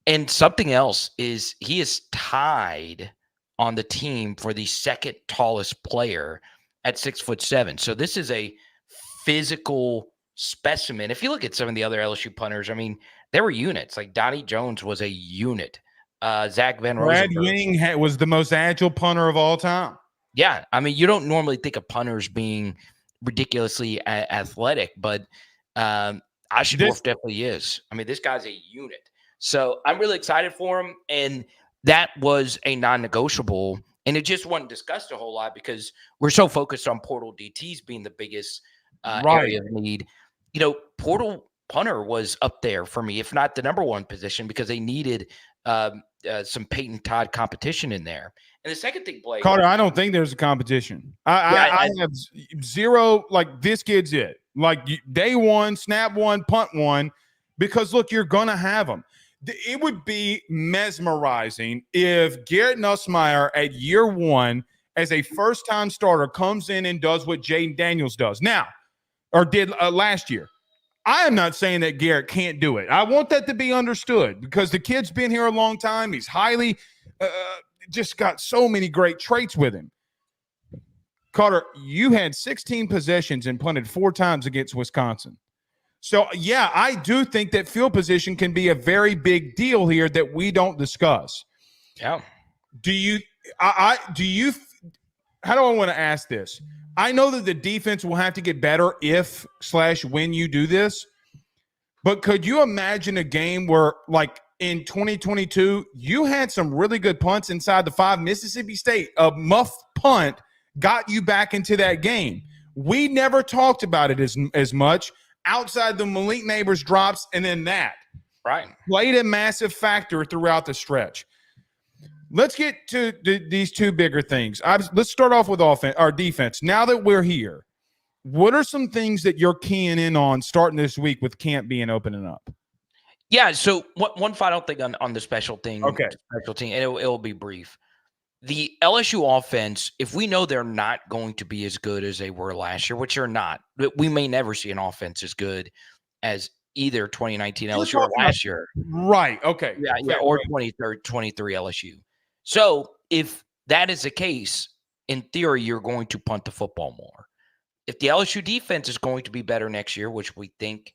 Speaker 5: And something else is he is tied on the team for the second tallest player at 6'7". So this is a physical specimen. If you look at some of the other LSU punters, I mean, there were units. Like Donnie Jones was a unit. Zach Van Rosenberg.
Speaker 1: Brad Wing was the most agile punter of all time.
Speaker 5: Yeah. I mean, you don't normally think of punters being ridiculously athletic, but Oschendorf definitely is. I mean, this guy's a unit. So I'm really excited for him. And that was a non-negotiable. And it just wasn't discussed a whole lot because we're so focused on portal DTs being the biggest area of need. Portal punter was up there for me, if not the number one position, because they needed some Peyton Todd competition in there. And the second thing, Blake.
Speaker 1: Carter, I don't think there's a competition. I have zero, like, this kid's it. Like, day one, snap one, punt one, because, look, you're going to have them. It would be mesmerizing if Garrett Nussmeier at year one as a first-time starter comes in and does what Jaden Daniels does now or did last year. I am not saying that Garrett can't do it. I want that to be understood because the kid's been here a long time. He's highly just got so many great traits with him. Carter, you had 16 possessions and punted 4 times against Wisconsin. So, yeah, I do think that field position can be a very big deal here that we don't discuss.
Speaker 5: Yeah.
Speaker 1: how do I want to ask this? I know that the defense will have to get better if/when you do this, but could you imagine a game where, like in 2022, you had some really good punts inside the 5? Mississippi State, a muff punt got you back into that game. We never talked about it as much outside the Malik Neighbors drops, and then that played a massive factor throughout the stretch. Let's get to these two bigger things. Let's start off with our defense. Now that we're here, what are some things that you're keying in on starting this week with camp being opening up?
Speaker 5: Yeah, so one final thing on the special team, and it'll be brief. The LSU offense, if we know they're not going to be as good as they were last year, which they're not, we may never see an offense as good as either 2019 LSU or last year.
Speaker 1: Right, okay.
Speaker 5: Yeah, or 23 LSU. So if that is the case, in theory, you're going to punt the football more. If the LSU defense is going to be better next year, which we think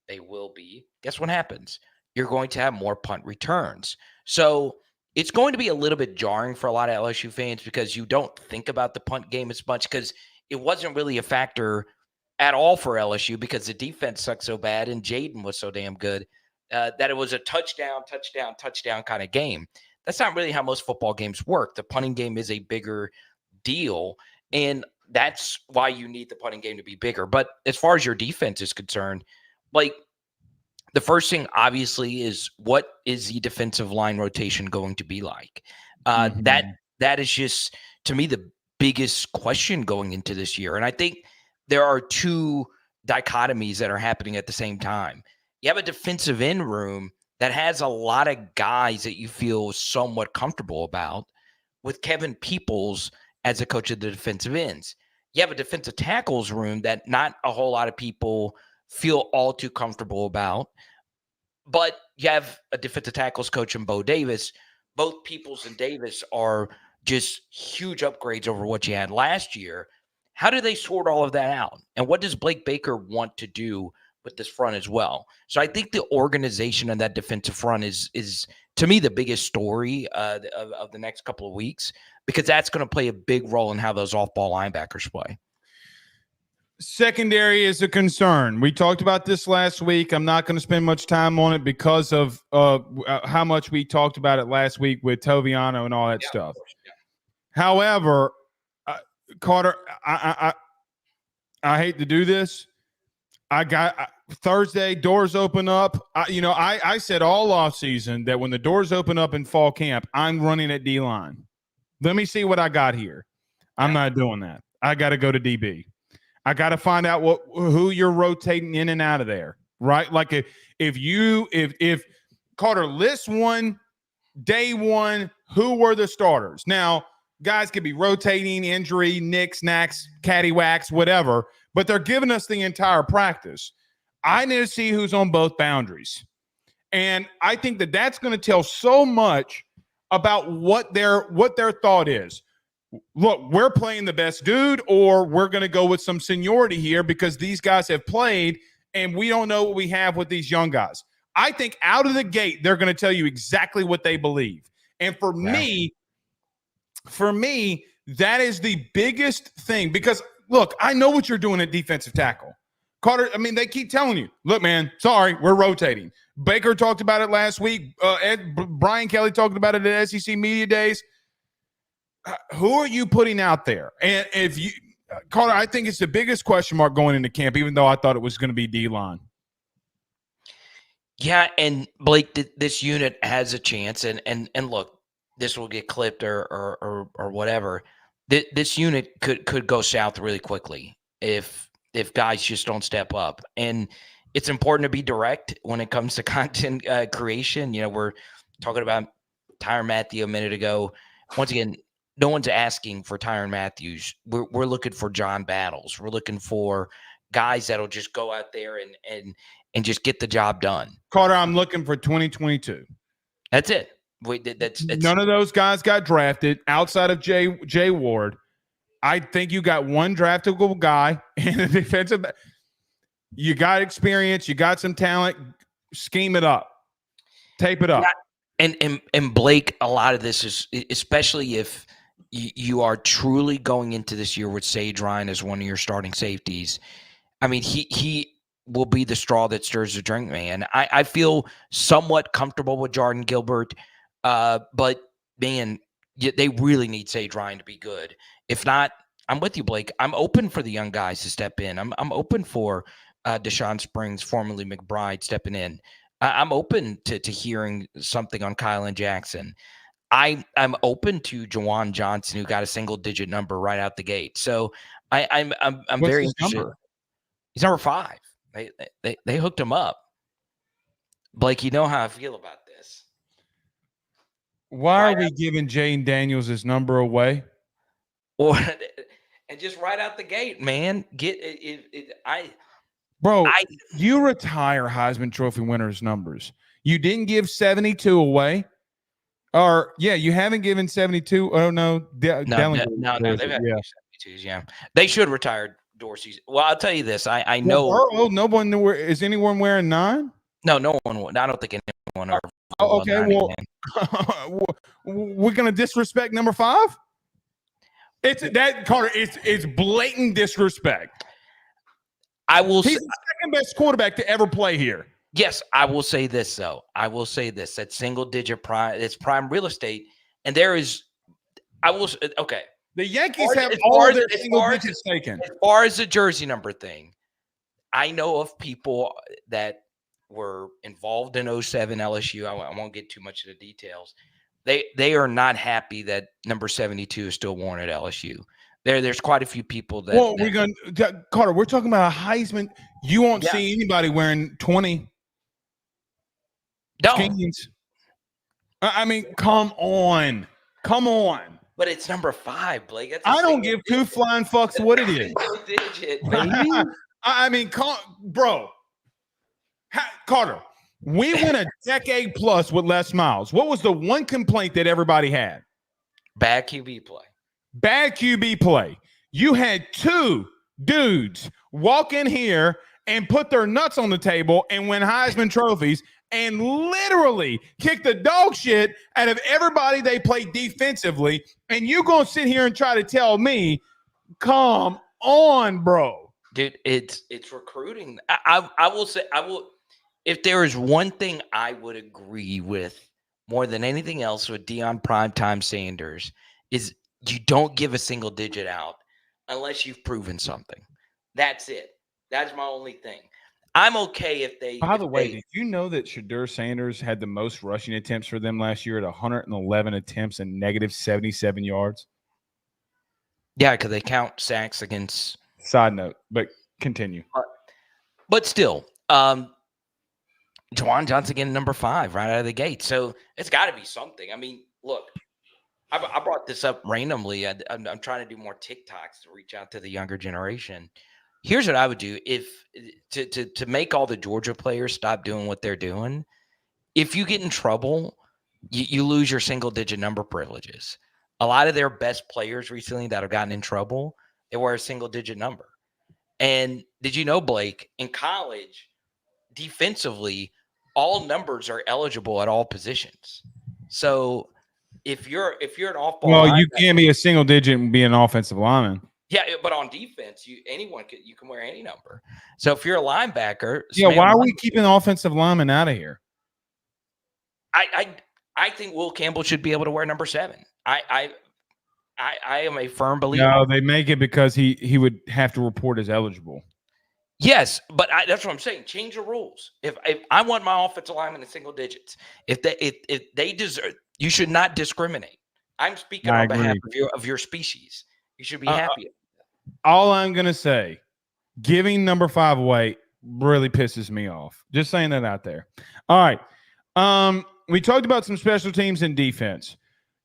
Speaker 5: they will be, guess what happens? You're going to have more punt returns. So it's going to be a little bit jarring for a lot of LSU fans because you don't think about the punt game as much because it wasn't really a factor at all for LSU because the defense sucked so bad and Jaden was so damn good that it was a touchdown kind of game. That's not really how most football games work. The punting game is a bigger deal, and that's why you need the punting game to be bigger. But as far as your defense is concerned, like, the first thing, obviously, is what is the defensive line rotation going to be like? That is just, to me, the biggest question going into this year. And I think there are two dichotomies that are happening at the same time. You have a defensive end room that has a lot of guys that you feel somewhat comfortable about, with Kevin Peoples as a coach of the defensive ends. You have a defensive tackles room that not a whole lot of people feel all too comfortable about. But you have a defensive tackles coach in Bo Davis. Both Peoples and Davis are just huge upgrades over what you had last year. How do they sort all of that out? And what does Blake Baker want to do with this front as well? So I think the organization of that defensive front is to me, the biggest story of the next couple of weeks, because that's going to play a big role in how those off-ball linebackers play.
Speaker 1: Secondary is a concern. We talked about this last week. I'm not going to spend much time on it because of how much we talked about it last week with Toviano and all that stuff. However, Carter, I hate to do this. I got Thursday, doors open up. I said all offseason that when the doors open up in fall camp, I'm running at D-line. Let me see what I got here. I'm not doing that. I got to go to DB. I got to find out who you're rotating in and out of there, right? Like if Carter lists one, day one, who were the starters? Now, guys could be rotating, injury, nicks, knacks, cattywhacks, whatever, but they're giving us the entire practice. I need to see who's on both boundaries. And I think that that's going to tell so much about what their thought is. Look, we're playing the best dude, or we're going to go with some seniority here because these guys have played and we don't know what we have with these young guys. I think out of the gate, they're going to tell you exactly what they believe. And for me, that is the biggest thing because, look, I know what you're doing at defensive tackle. Carter, I mean, they keep telling you, look, man, sorry, we're rotating. Baker talked about it last week. Brian Kelly talked about it at SEC Media Days. Who are you putting out there? And if you, Carter, I think it's the biggest question mark going into camp, even though I thought it was going to be D-line.
Speaker 5: Yeah, and Blake, this unit has a chance, and look, this will get clipped or whatever. This unit could go south really quickly if guys just don't step up. And it's important to be direct when it comes to content creation. We're talking about Tyrann Mathieu a minute ago. Once again, no one's asking for Tyrann Matthews. We're looking for John Battles. We're looking for guys that'll just go out there and just get the job done.
Speaker 1: Carter, I'm looking for 2022.
Speaker 5: That's it.
Speaker 1: None of those guys got drafted outside of Jay Ward. I think you got one draftable guy and a defensive. You got experience. You got some talent. Scheme it up. Tape it up.
Speaker 5: Yeah. And Blake, a lot of this is, especially if you are truly going into this year with Sage Ryan as one of your starting safeties. I mean, he will be the straw that stirs the drink, man. I feel somewhat comfortable with Jordan Gilbert, but man, they really need Sage Ryan to be good. If not, I'm with you, Blake. I'm open for the young guys to step in. I'm open for Deshaun Springs, formerly McBride, stepping in. I'm open to hearing something on Kylan Jackson. I'm open to Jawan Johnson, who got a single-digit number right out the gate. So I'm
Speaker 1: What's
Speaker 5: very
Speaker 1: his
Speaker 5: interested.
Speaker 1: number?
Speaker 5: He's number 5. They hooked him up. Blake, you know how I feel about this.
Speaker 1: Why are we giving Jane Daniels his number away?
Speaker 5: Or and just right out the gate, man.
Speaker 1: You retire Heisman Trophy winners' numbers. You didn't give 72 away. Or, yeah, you haven't given 72. Oh, no.
Speaker 5: No, they've had 72s, yeah. They should retire Dorsey's. Well, I'll tell you this. I know.
Speaker 1: Burrow, no one is anyone wearing 9?
Speaker 5: No one. I don't think anyone.
Speaker 1: Okay, well, we're going to disrespect number 5? Carter, it's blatant disrespect. He's the second best quarterback to ever play here.
Speaker 5: Yes, I will say this, though. That single-digit prime, it's prime real estate. And there is – okay.
Speaker 1: The Yankees have all their single digits taken.
Speaker 5: As far as the jersey number thing, I know of people that were involved in 07 LSU. I won't get too much of the details. They are not happy that number 72 is still worn at LSU. There's quite a few people that.
Speaker 1: Well, Carter, we're talking about a Heisman. You won't see anybody wearing 20.
Speaker 5: No.
Speaker 1: Skins. I mean, come on.
Speaker 5: But it's number 5, Blake.
Speaker 1: I don't give two flying fucks what it is.
Speaker 5: Digit, baby.
Speaker 1: I mean, bro. Carter, we went a decade plus with Les Miles. What was the one complaint that everybody had?
Speaker 5: Bad QB play.
Speaker 1: You had 2 dudes walk in here and put their nuts on the table and win Heisman trophies and literally kick the dog shit out of everybody they played defensively. And you gonna sit here and try to tell me, come on, bro.
Speaker 5: Dude, it's recruiting. I will say, if there is one thing I would agree with more than anything else with Deion Primetime Sanders is you don't give a single digit out unless you've proven something. That's it. That's my only thing. I'm okay if they.
Speaker 1: By the way, did you know that Shadur Sanders had the most rushing attempts for them last year at 111 attempts and negative 77 yards?
Speaker 5: Yeah, because they count sacks against.
Speaker 1: Side note, but continue.
Speaker 5: But still, Jawan Johnson getting number 5 right out of the gate. So it's got to be something. I mean, look, I brought this up randomly. I'm trying to do more TikToks to reach out to the younger generation. Here's what I would do if to make all the Georgia players stop doing what they're doing. If you get in trouble, you lose your single-digit number privileges. A lot of their best players recently that have gotten in trouble, they wear a single-digit number. And did you know, Blake, in college, defensively, all numbers are eligible at all positions. So if you're an off-ball
Speaker 1: you can't be a single-digit and be an offensive lineman.
Speaker 5: Yeah, but on defense, you can wear any number. So if you're a linebacker,
Speaker 1: why are we keeping offensive linemen out of here?
Speaker 5: I think Will Campbell should be able to wear number 7. I am a firm believer.
Speaker 1: No, they make it because he would have to report as eligible.
Speaker 5: Yes, but that's what I'm saying. Change the rules. If I want my offensive lineman in single digits, if they deserve, you should not discriminate. I'm speaking on behalf of your species. You should be happy.
Speaker 1: All I'm going to say, giving number 5 away really pisses me off. Just saying that out there. All right. We talked about some special teams and defense.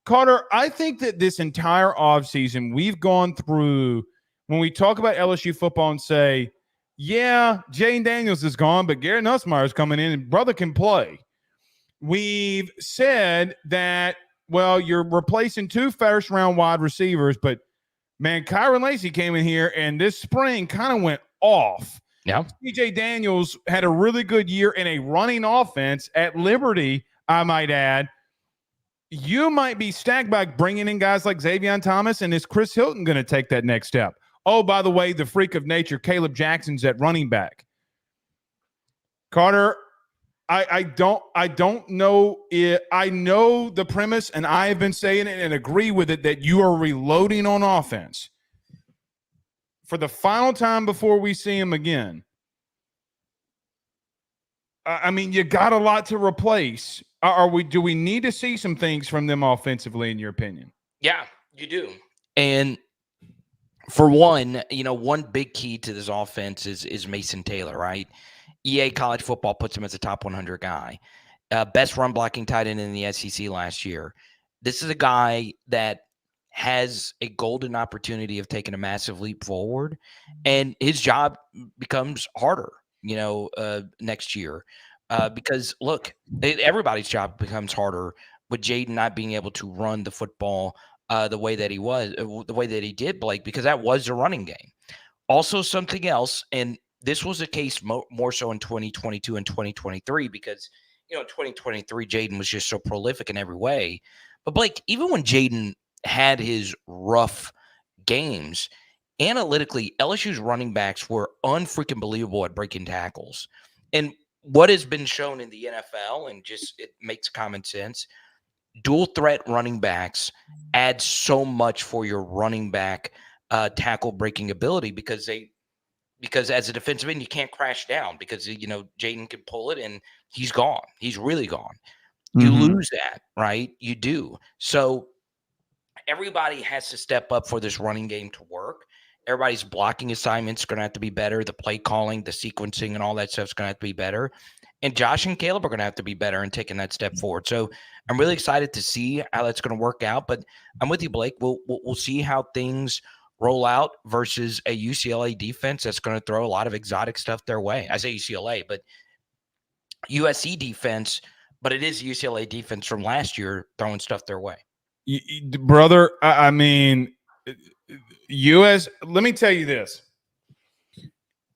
Speaker 1: Carter, I think that this entire offseason we've gone through when we talk about LSU football and say, yeah, Jane Daniels is gone, but Garrett Nussmeier's coming in and brother can play. We've said that, well, you're replacing 2 first-round wide receivers, but man, Kyron Lacy came in here, and this spring kind of went off.
Speaker 5: Yeah.
Speaker 1: CJ Daniels had a really good year in a running offense at Liberty, I might add. you might be stacked by bringing in guys like Xavier Thomas, and is Chris Hilton going to take that next step? Oh, by the way, the freak of nature, Caleb Jackson's at running back. Carter, I don't know it. I know the premise, and I have been saying it and agree with it, that you are reloading on offense for the final time before we see him again. I mean, you got a lot to replace. Do we need to see some things from them offensively, in your opinion?
Speaker 5: Yeah, you do. And for one, one big key to this offense is Mason Taylor, right? EA College Football puts him as a top 100 guy. Best run blocking tight end in the SEC last year. This is a guy that has a golden opportunity of taking a massive leap forward, and his job becomes harder, next year. Because look, everybody's job becomes harder with Jaden not being able to run the football the way that he did, Blake, because that was the running game. Also, something else, and this was a case more so in 2022 and 2023, because, 2023, Jaden was just so prolific in every way. But Blake, even when Jaden had his rough games, analytically, LSU's running backs were unfreaking believable at breaking tackles. And what has been shown in the NFL, and just it makes common sense, dual threat running backs add so much for your running back tackle breaking ability, because as a defensive end, you can't crash down, because Jaden can pull it and he's gone. He's really gone. You lose that, right? You do. So everybody has to step up for this running game to work. Everybody's blocking assignments are going to have to be better. The play calling, the sequencing, and all that stuff is going to have to be better. And Josh and Caleb are going to have to be better in taking that step forward. So I'm really excited to see how that's going to work out. But I'm with you, Blake. We'll see how things roll out versus a UCLA defense that's going to throw a lot of exotic stuff their way. I say UCLA, but USC defense, but it is UCLA defense from last year throwing stuff their way.
Speaker 1: Brother, I mean, let me tell you this.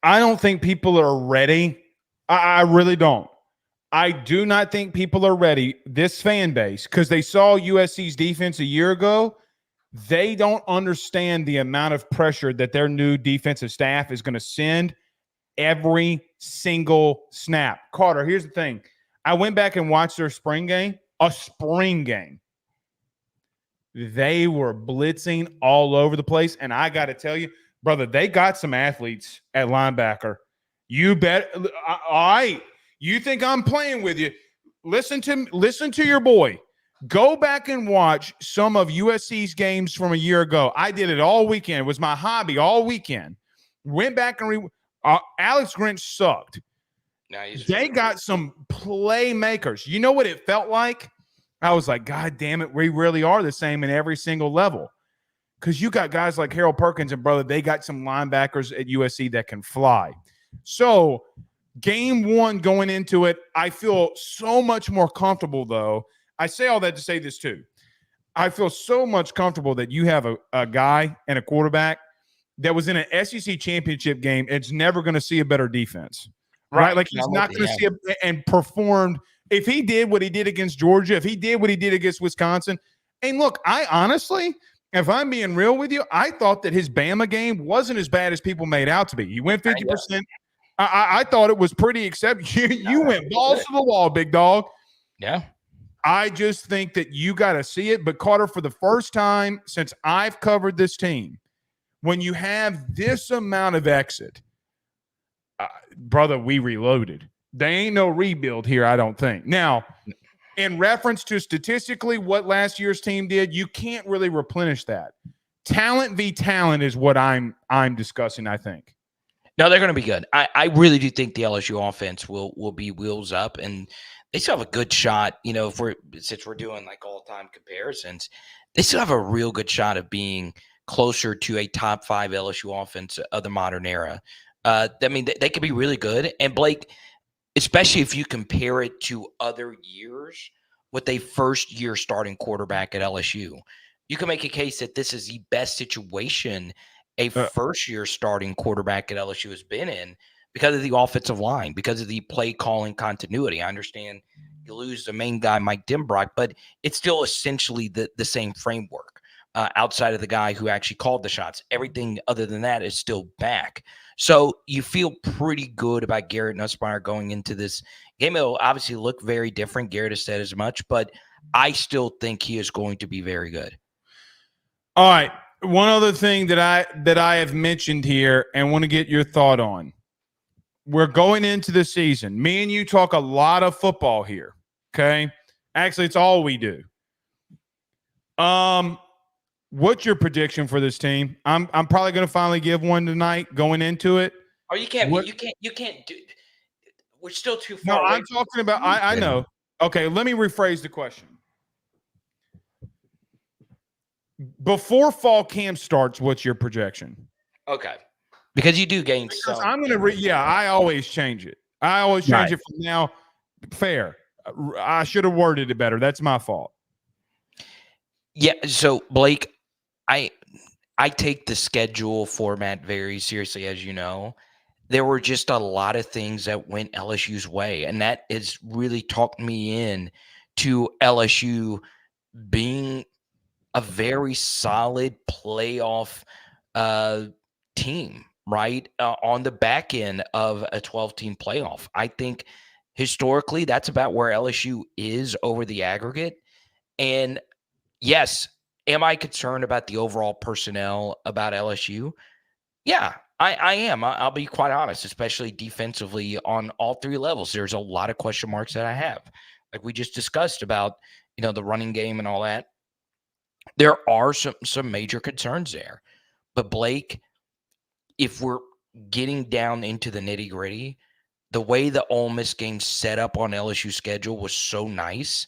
Speaker 1: I don't think people are ready. I really don't. I do not think people are ready, this fan base, because they saw USC's defense a year ago. They don't understand the amount of pressure that their new defensive staff is going to send every single snap. Carter, here's the thing. I went back and watched their spring game, a spring game. They were blitzing all over the place. And I got to tell you, brother, they got some athletes at linebacker. You bet. All right. You think I'm playing with you? Listen to your boy. Go back and watch some of USC's games from a year ago. I did it all weekend. It was my hobby all weekend. Went back and Alex Grinch sucked. They got some playmakers. You know what it felt like? I was like, God damn it, we really are the same in every single level. Because you got guys like Harold Perkins and, brother, they got some linebackers at USC that can fly. So game one going into it, I feel so much more comfortable, though. I say all that to say this, too. I feel so much comfortable that you have a guy and a quarterback that was in an SEC championship game. It's never going to see a better defense. Right? Like, he's not going to see it and performed. If he did what he did against Georgia, if he did what he did against Wisconsin, and look, I honestly, if I'm being real with you, I thought that his Bama game wasn't as bad as people made out to be. He went 50%. I thought it was pretty acceptable. You went balls to the wall, big dog.
Speaker 5: Yeah.
Speaker 1: I just think that you got to see it. But, Carter, for the first time since I've covered this team, when you have this amount of exit, brother, we reloaded. There ain't no rebuild here, I don't think. Now, in reference to statistically what last year's team did, you can't really replenish that. Talent v. talent is what I'm discussing, I think.
Speaker 5: No, they're going to be good. I really do think the LSU offense will be wheels up, and they still have a good shot. Since we're doing like all-time comparisons, they still have a real good shot of being closer to a top 5 LSU offense of the modern era. I mean, they could be really good. And Blake, especially if you compare it to other years with a first-year starting quarterback at LSU, you can make a case that this is the best situation a first-year starting quarterback at LSU has been in, because of the offensive line, because of the play calling continuity. I understand You lose the main guy, Mike Denbrock, but it's still essentially the same framework outside of the guy who actually called the shots. Everything other than that is still back. So you feel pretty good about Garrett Nussmeier going into this game. It'll obviously look very different. Garrett has said as much, but I still think he is going to be very good.
Speaker 1: All right. One other thing that I have mentioned here and want to get your thought on. We're going into the season. Me and you talk a lot of football here. Okay. Actually, it's all we do. What's your prediction for this team? I'm probably going to finally give one tonight going into it.
Speaker 5: Oh, you can't do. We're still too far.
Speaker 1: No,
Speaker 5: away.
Speaker 1: I'm talking about. I know. Okay, let me rephrase the question. Before fall camp starts, what's your projection?
Speaker 5: Okay, because you do gain some.
Speaker 1: I'm going to. I always change it. I always change it from now. Fair. I should have worded it better. That's my fault.
Speaker 5: Yeah. So Blake, I take the schedule format very seriously, as you know. There were just a lot of things that went LSU's way, and that has really talked me in to LSU being a very solid playoff team, right? On the back end of a 12-team playoff. I think historically that's about where LSU is over the aggregate. And yes, am I concerned about the overall personnel about LSU? Yeah, I am. I'll be quite honest, especially defensively on all three levels. There's a lot of question marks that I have. Like we just discussed about, the running game and all that. There are some major concerns there. But Blake, if we're getting down into the nitty-gritty, the way the Ole Miss game set up on LSU's schedule was so nice.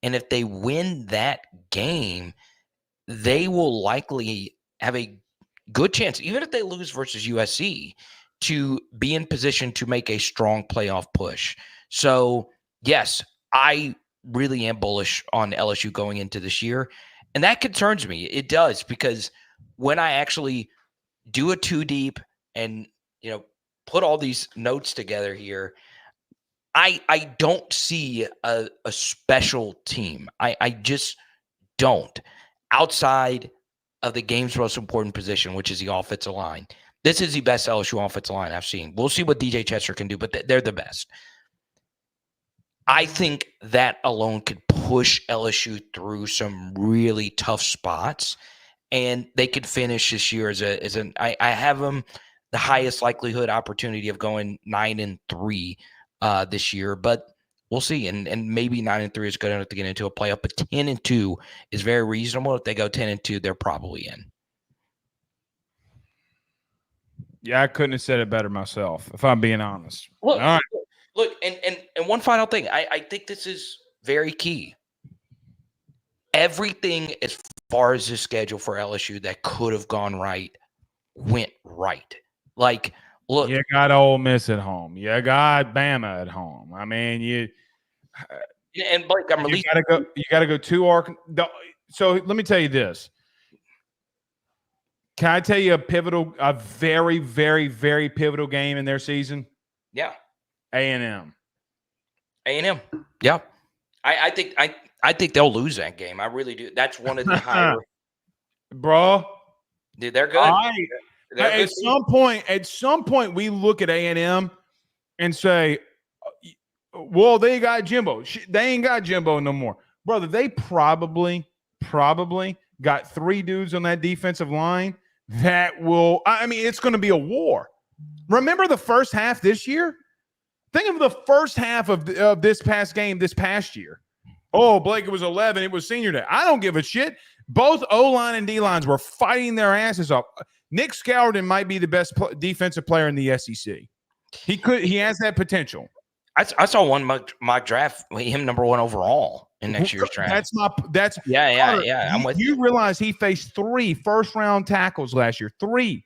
Speaker 5: And if they win that game, they will likely have a good chance, even if they lose versus USC, to be in position to make a strong playoff push. So, yes, I really am bullish on LSU going into this year. And that concerns me. It does, because when I actually do a two deep and, put all these notes together here, I don't see a special team. I just don't. Outside of the game's most important position, which is the offensive line. This is the best LSU offensive line I've seen. We'll see what DJ Chester can do, but they're the best. I think that alone could push LSU through some really tough spots, and they could finish this year I have them the highest likelihood opportunity of going 9-3 this year, but we'll see. And maybe 9-3 is good enough to get into a playoff, but 10-2 is very reasonable. If they go 10-2, they're probably in.
Speaker 1: Yeah, I couldn't have said it better myself, if I'm being honest.
Speaker 5: Look,
Speaker 1: all right.
Speaker 5: Look, and one final thing. I think this is very key. Everything as far as the schedule for LSU that could have gone right went right. Like, look.
Speaker 1: You got Ole Miss at home. You got Bama at home. I mean,
Speaker 5: and Blake, I'm releasing.
Speaker 1: You gotta go to Arkansas. So let me tell you this. Can I tell you a very, very, very pivotal game in their season?
Speaker 5: Yeah.
Speaker 1: A&M.
Speaker 5: A&M. Yeah. I think they'll lose that game. I really do. That's one of the higher.
Speaker 1: Bro.
Speaker 5: Dude, they're good.
Speaker 1: At some point, we look at A&M and say, well, they got Jimbo. They ain't got Jimbo no more. Brother, they probably got three dudes on that defensive line that will – I mean, it's going to be a war. Remember the first half this year? Think of the first half of this past game this past year. Oh, Blake, it was 11. It was senior day. I don't give a shit. Both O-line and D-lines were fighting their asses off. Nick Scouridon might be the best defensive player in the SEC. He has that potential.
Speaker 5: I saw one mock draft, him number one overall in next year's draft. Yeah. I'm with you.
Speaker 1: You realize he faced 3 first-round tackles last year. 3.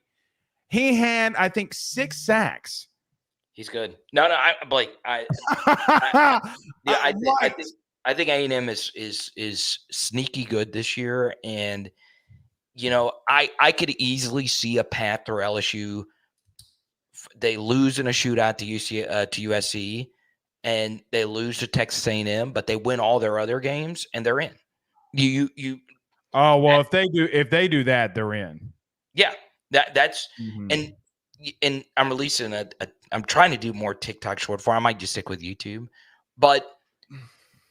Speaker 1: He had, I think, 6 sacks.
Speaker 5: He's good. No, Blake. I think A&M is sneaky good this year, and I could easily see a path through LSU. They lose in a shootout to USC, and they lose to Texas A&M, but they win all their other games and they're in. You
Speaker 1: Oh, well, if they do that, they're in.
Speaker 5: Yeah, that's
Speaker 1: Mhm.
Speaker 5: and I'm releasing I'm trying to do more TikTok short form. I might just stick with YouTube, but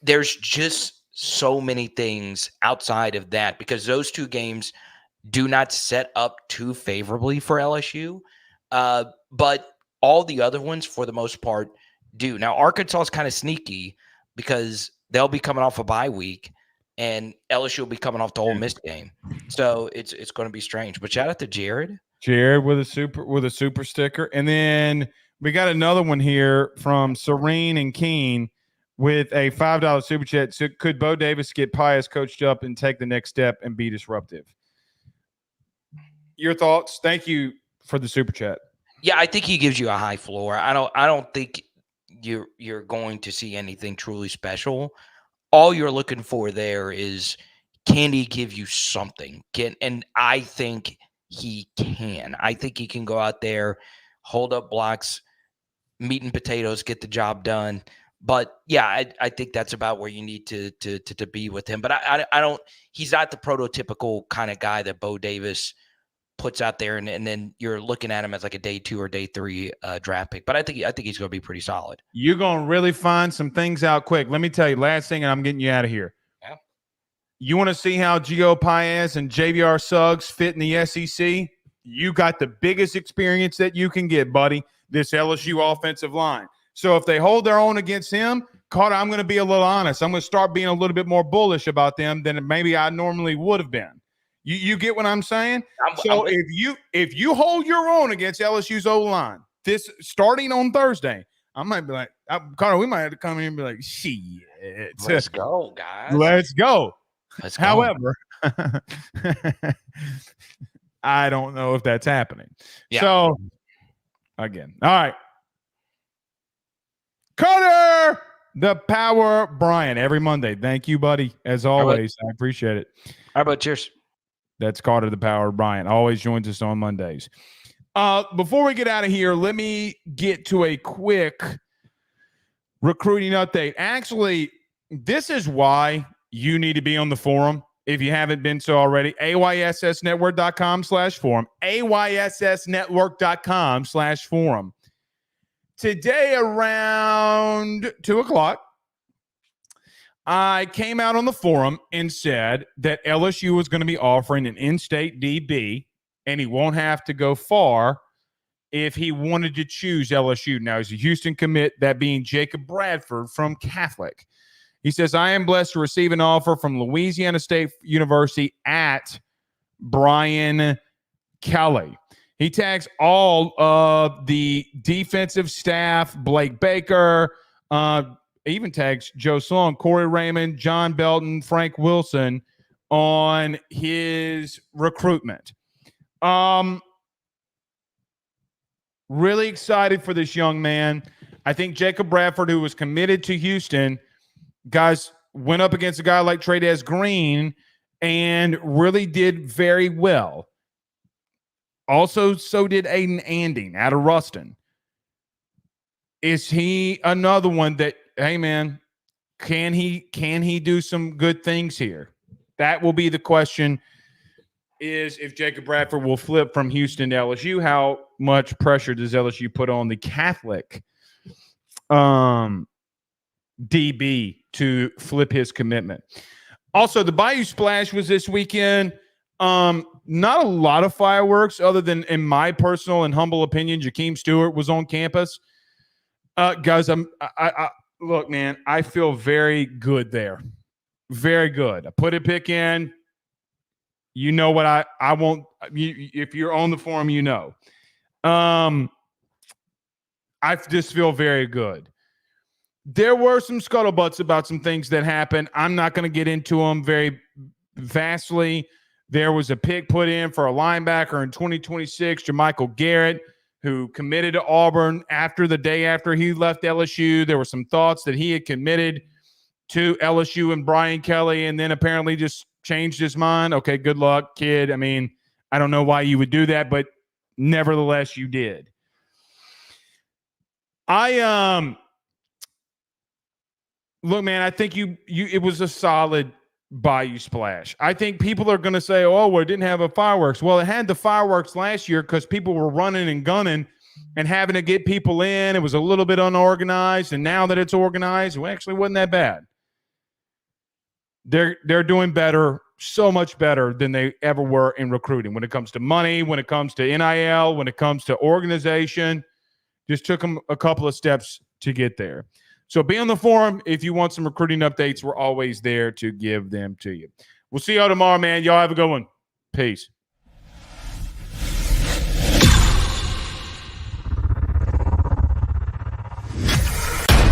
Speaker 5: there's just so many things outside of that because those two games do not set up too favorably for LSU, but all the other ones, for the most part, do. Now, Arkansas is kind of sneaky because they'll be coming off a bye week, and LSU will be coming off the Ole Miss game. So it's going to be strange. But shout out to Jared.
Speaker 1: Jared with a super sticker. And then we got another one here from Serene and Keen with a $5 super chat. So could Bo Davis get Pius coached up and take the next step and be disruptive? Your thoughts? Thank you for the super chat.
Speaker 5: Yeah, I think he gives you a high floor. I don't think you're going to see anything truly special. All you're looking for there is, can he give you something? And I think he can. I think he can go out there, hold up blocks, meat and potatoes, get the job done. But yeah, I think that's about where you need to be with him. But I don't. He's not the prototypical kind of guy that Bo Davis puts out there, and then you're looking at him as like a day 2 or day 3 draft pick. But I think he's going to be pretty solid.
Speaker 1: You're going to really find some things out quick. Let me tell you, last thing, and I'm getting you out of here.
Speaker 5: Yeah.
Speaker 1: You want to see how Gio Paez and JVR Suggs fit in the SEC? You got the biggest experience that you can get, buddy, this LSU offensive line. So if they hold their own against him, Carter, I'm going to be a little honest. I'm going to start being a little bit more bullish about them than maybe I normally would have been. You get what I'm saying? If you hold your own against LSU's O-line, this starting on Thursday, I might be like, Carter, we might have to come in and be like, shit.
Speaker 5: Let's go, guys.
Speaker 1: Let's go.
Speaker 5: Let's go.
Speaker 1: However, I don't know if that's happening.
Speaker 5: Yeah.
Speaker 1: So, again, all right. Carter, the Power Bryant, every Monday. Thank you, buddy. As always, I appreciate it.
Speaker 5: How about cheers?
Speaker 1: That's Carter, the Power Bryant. Always joins us on Mondays. Before we get out of here, let me get to a quick recruiting update. Actually, this is why you need to be on the forum if you haven't been so already. AYSSnetwork.com/forum. AYSSnetwork.com/forum. Today around 2 o'clock, I came out on the forum and said that LSU was going to be offering an in-state DB, and he won't have to go far if he wanted to choose LSU. Now, he's a Houston commit, that being Jacob Bradford from Catholic. He says, I am blessed to receive an offer from Louisiana State University at Brian Kelly. He tags all of the defensive staff, Blake Baker, even tags Joe Sloan, Corey Raymond, John Belton, Frank Wilson on his recruitment. Really excited for this young man. I think Jacob Bradford, who was committed to Houston, guys, went up against a guy like Trey'Dez Green and really did very well. Also, so did Aiden Anding out of Ruston. Is he another one that, hey, man, can he do some good things here? That will be the question, is if Jacob Bradford will flip from Houston to LSU. How much pressure does LSU put on the Catholic DB to flip his commitment? Also, the Bayou Splash was this weekend. Not a lot of fireworks other than, in my personal and humble opinion, Jakeem Stewart was on campus. Guys, I look, man, I feel very good there. Very good. I put a pick in. You know what I won't. If you're on the forum, you know. I just feel very good. There were some scuttlebutts about some things that happened. I'm not going to get into them very vastly. There was a pick put in for a linebacker in 2026, Jermichael Garrett, who committed to Auburn the day after he left LSU. There were some thoughts that he had committed to LSU and Brian Kelly, and then apparently just changed his mind. Okay, good luck, kid. I mean, I don't know why you would do that, but nevertheless, you did. Look, man, I think it was a solid Bayou splash. I think people are going to say, oh, well, it didn't have a fireworks. Well, it had the fireworks last year because people were running and gunning and having to get people in. It was a little bit unorganized, and now that it's organized, it actually wasn't that bad. They're doing better, so much better than they ever were in recruiting. When it comes to money, when it comes to NIL, when it comes to organization, just took them a couple of steps to get there. So be on the forum if you want some recruiting updates. We're always there to give them to you. We'll see y'all tomorrow, man. Y'all have a good one. Peace.